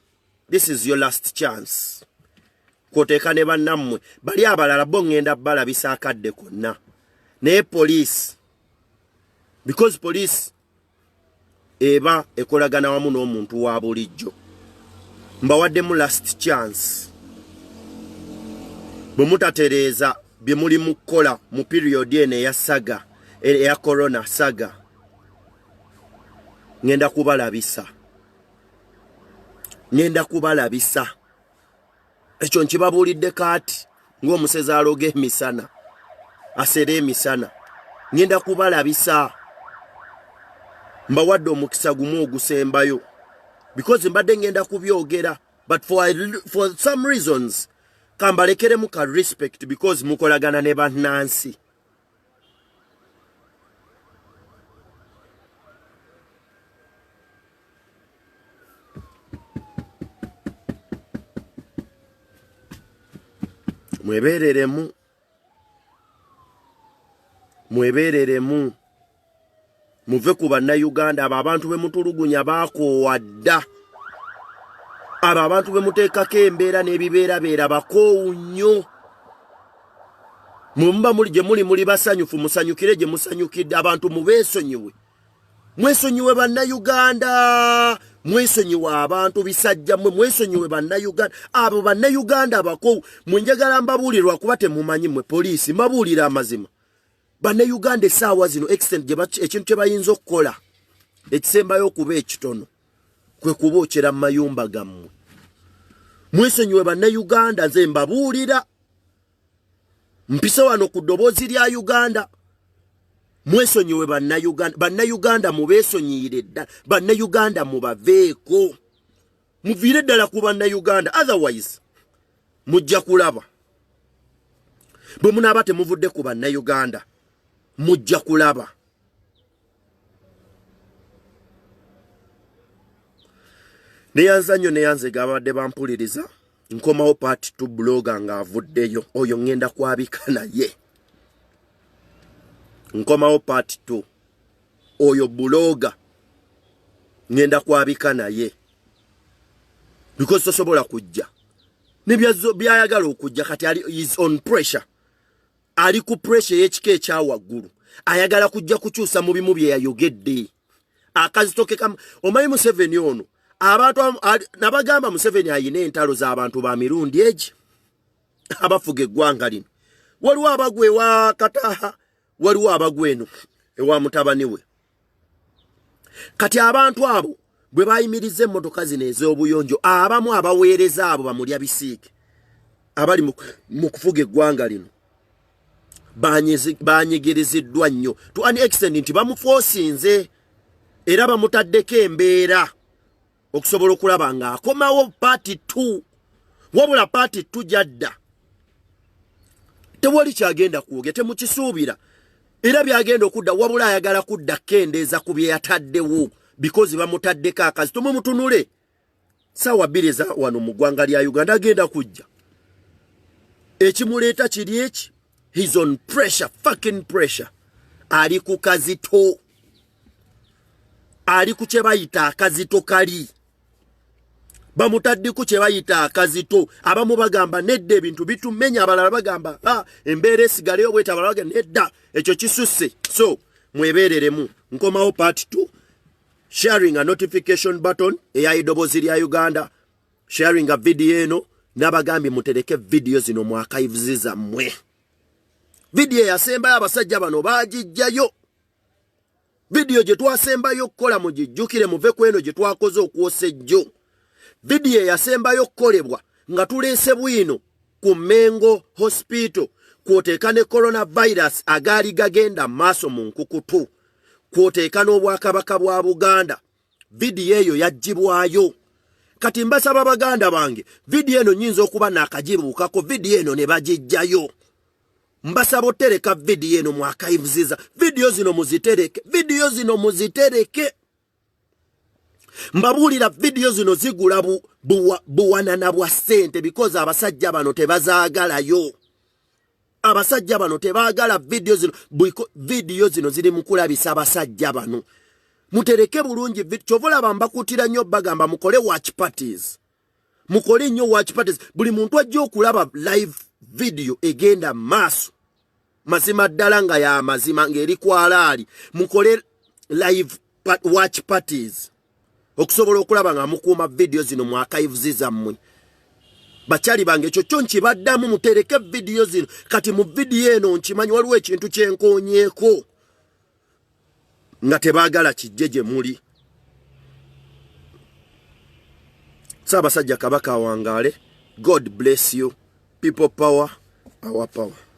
This is your last chance. Koteeka ne bannammwe bali abalala bo ngenda balabisa akadde konna. Naye police, because police eba ekolagana wamu n'omuntu wa bulijjo, mbawaddemu last chance. Bwe mutatereeza bye muli mu kkola mu period eno eya saga eya corona saga, ngenda kubalabisa. Ekyo nkibabuulidde kaati ng'omusezi aloga emisana asera emisana. Ngenda kubalabisa. Mbawadde omukisa gumu ogusembayo because mbadde ngenda kubyogera, but for some reasons kambalekeremu ka respect because mukolagana ne bannansi. Mwebereremu. Muve ku bannayuganda abo abantu be mutulugunya baakoowa dda. Abo abantu be muteekako embeera n'ebibeerabeera bakoowu nnyo. Mumba muli gye muli basanyufu musanyukire gye musanyukidde. Abantu mubeesonyiwe. Mwesonyiwe bannayuganda. Mwesonyiwe abantu bisajja mwesonyiwe bannayuganda. Abo bannayuganda abakoowu mwenjagala mbabuulirwa kuba temumanyi mwe poliisi mbabuulira amazima. Bannayuganda essaawa zino extent ekintu kye bayinza okukola ekisembayo okuba ekitono kwe kubookera mu mayumba gammwe. Mwesonyiwe bannayuganda, nze mbabuulira. mpise wano ku ddoboozi lya Uganda mwesonyiwe bannayuganda mubeesonyiire ddala bannayuganda mubaveeko muviire ddala ku bannayuganda otherwise mujja kulaba bwe munaaba temuvudde ku bannayuganda mujja kulaba neyanza nnyo neyanzega abadde bampuliriza nkomawo part 2 bloga ng'avuddeyo oyo ngenda kwabika naye nkomawo part 2 oyo bloga ngenda kwabika naye because tosobola kujja byayagala okujja kati is on pressure ali ku pressure y'ekika ekyawaggulu ayagala kujja kukyusa mu bimu bye yayogedde akazitoke kam omanyi Museveni ono abantu nabagamba Museveni ayina entalo z'abantu ba mirundi egi abafuga eggwanga lino waliwo abagwe wa Kataha waliwo abagweno ewa mutabani we kati abantu abo bwe bayimirize emmotoka zino ez'obuyonjo abamu abaweereza abo bamulya bisiike abali mu kufuga eggwanga lino banyigiriziddwa nnyo to an extent nti bamufoosinze era bamutaddeko embeera okusobola okulaba ng'akomawo paati 2 wabula paati 2 jadda tewali kyagenda kwogera temukisuubira era byagenda okudda wabula ayagala kudda kendeeza ku bye yataddewo because bamutaddeko akazi tomumutunule saawa 2 za wano mu ggwanga lya Uganda agenda kujja ekimuleeta kiri eki he's on pressure fucking pressure ali ku kazito ali ku kye bayita akazito kali bamutadde ku kye bayita akazito abamu bagamba nedda ebintu bitumenya abalala bagamba embeera esigaleyo bweta abalala bagamba nedda ekyo kisusse so mwebereremu nkomawo part 2 sharing a notification button eya idoboozi lya Uganda sharing a video eno nabagambye mutereke video zino mu archives zammwe video yasembayo abasajja bano bagijjayo video gye twasembayo okukola mugijjukire muve ku eno gye twakoze okwosa ejjo video yasembayo okukolebwa nga tuleese bwino ku Mengo Hospital kwoteeka ne coronavirus agaali gagenda maaso mu nkukutu kwoteeka n'obwakabaka bwa Buganda video eyo yaggyibwayo kati mbasaba baganda bange video eno nyinza okuba naakagibuukako video eno ne bagijjayo mbasaba otereka video eno mu archives video zino muzitereke mbabuulira video zino zigula buwanana bwa ssente because abasajja bano tebazaagalayo abasajja bano tebaagala video zino ziri mu kulabisa abasajja bano mutereke bulungi kyovola bambakutira nnyo bagamba mukole watch parties mukole nnyo watch parties buli muntu ajja okulaba live video egenda maaso mazima ddala nga ya mazima ng'eri kwalaali mukole live watch parties okusobola okulaba nga mukuuma video zino mu archives zammwe bakyali bange ekyo kyo nkibaddamu mutereke video zino kati mu video eno nkimanyi waliwo ekintu kyenkoonyeeko nga tebaagala kijje gye muli Ssaabasajja Kabaka awangaale. God bless you. People power, our power.